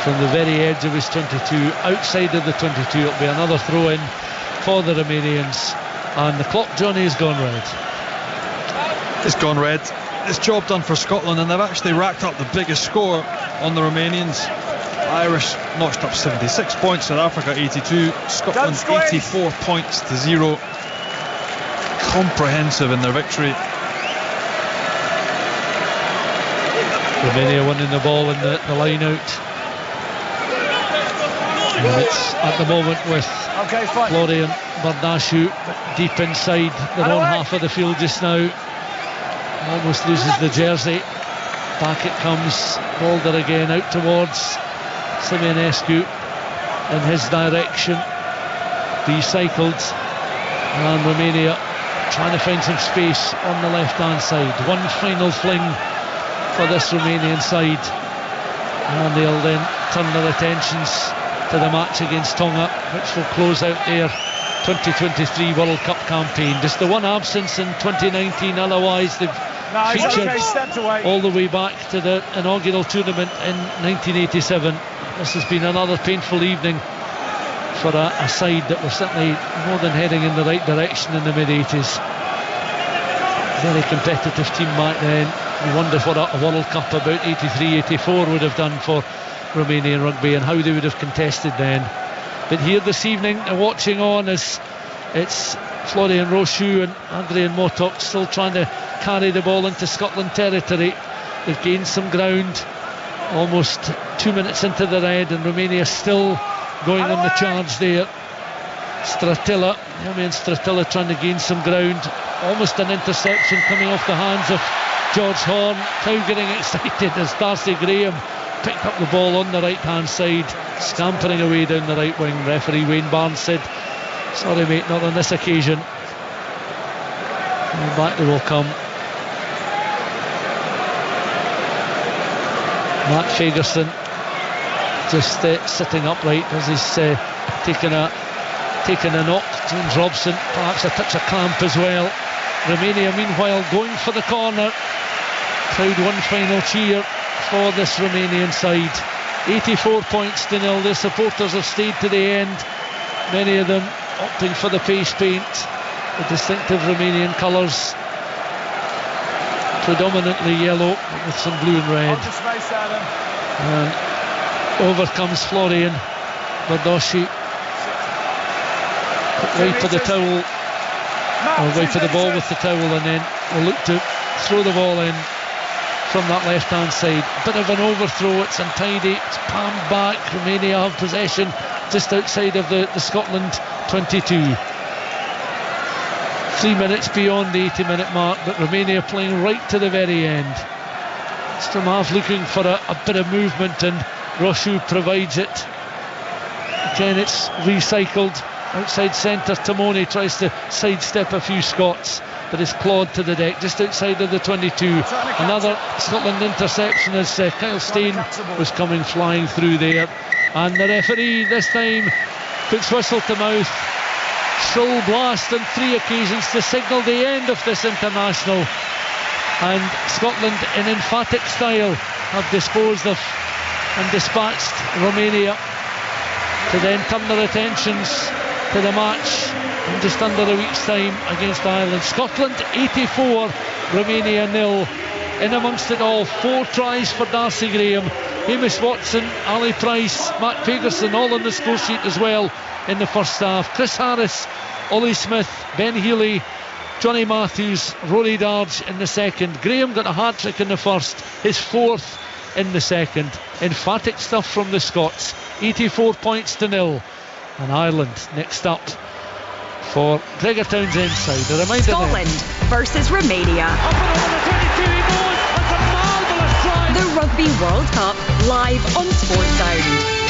from the very edge of his 22, outside of the 22. It'll be another throw in for the Romanians, and the clock, Johnny, has gone red. It's gone red. It's job done for Scotland, and they've actually racked up the biggest score on the Romanians. Irish notched up 76 points, South Africa 82, Scotland 84 points to 0. Comprehensive in their victory. Romania winning the ball in the line out. And it's at the moment with Florian Bardasciu deep inside their own half of the field just now. Almost loses the jersey. Back it comes. Balder again out towards Simeonescu in his direction. Recycled. And Romania trying to find some space on the left hand side. One final fling for this Romanian side, and they'll then turn their attentions to the match against Tonga, which will close out their 2023 World Cup campaign. Just the one absence in 2019, otherwise they've featured all the way back to the inaugural tournament in 1987. This has been another painful evening for a side that was certainly more than heading in the right direction in the mid-80s. Very competitive team back then. You wonder what a World Cup about 83-84 would have done for Romanian rugby and how they would have contested then. But here this evening, watching on as it's Florian Rochu and Adrian Motok still trying to carry the ball into Scotland territory. They've gained some ground, almost 2 minutes into the red, and Romania still going on the charge there. Stratilla. Romy and Stratilla trying to gain some ground. Almost an interception coming off the hands of George Horn. Crowd getting excited as Darcy Graham picked up the ball on the right hand side, scampering away down the right wing. Referee Wayne Barnes said, sorry mate, not on this occasion. And back they will come. Matt Fagerson just sitting upright as he's taken a knock. James Robson perhaps a touch of cramp as well. Romania meanwhile going for the corner. Crowd one final cheer for this Romanian side. 84 points to 0. The supporters have stayed to the end, many of them opting for the face paint, the distinctive Romanian colours, predominantly yellow with some blue and red. And over comes Florian Bardoshi. Wait for the towel, or wait for the ball with the towel, and then we'll look to throw the ball in from that left hand side. Bit of an overthrow, it's untidy, it's palmed back. Romania have possession just outside of the Scotland 22. 3 minutes beyond the 80-minute mark, but Romania playing right to the very end. Stramav looking for a bit of movement, and Roshu provides it. Again, it's recycled outside centre. Tamoni tries to sidestep a few Scots, but is clawed to the deck just outside of the 22. Another Scotland interception as Kyle Stein was coming flying through there, and the referee this time puts whistle to mouth. Shrill blast on 3 occasions to signal the end of this international, and Scotland in emphatic style have disposed of and dispatched Romania to then turn their attentions to the match in just under a week's time against Ireland. Scotland 84, Romania 0. In amongst it all, 4 tries for Darcy Graham, Hamish Watson, Ali Price, Matt Fagerson all on the score sheet as well in the first half. Chris Harris, Ollie Smith, Ben Healy, Johnny Matthews, Rory Darge in the second. Graham got a hat-trick in the first, his 4th in the second. Emphatic stuff from the Scots. 84 points to 0. And Ireland next up for Gregor Townsend side. A reminder Scotland versus Romania. Up and over the 22 he goes. That's a marvellous try. The Rugby World Cup live on Sports Sound.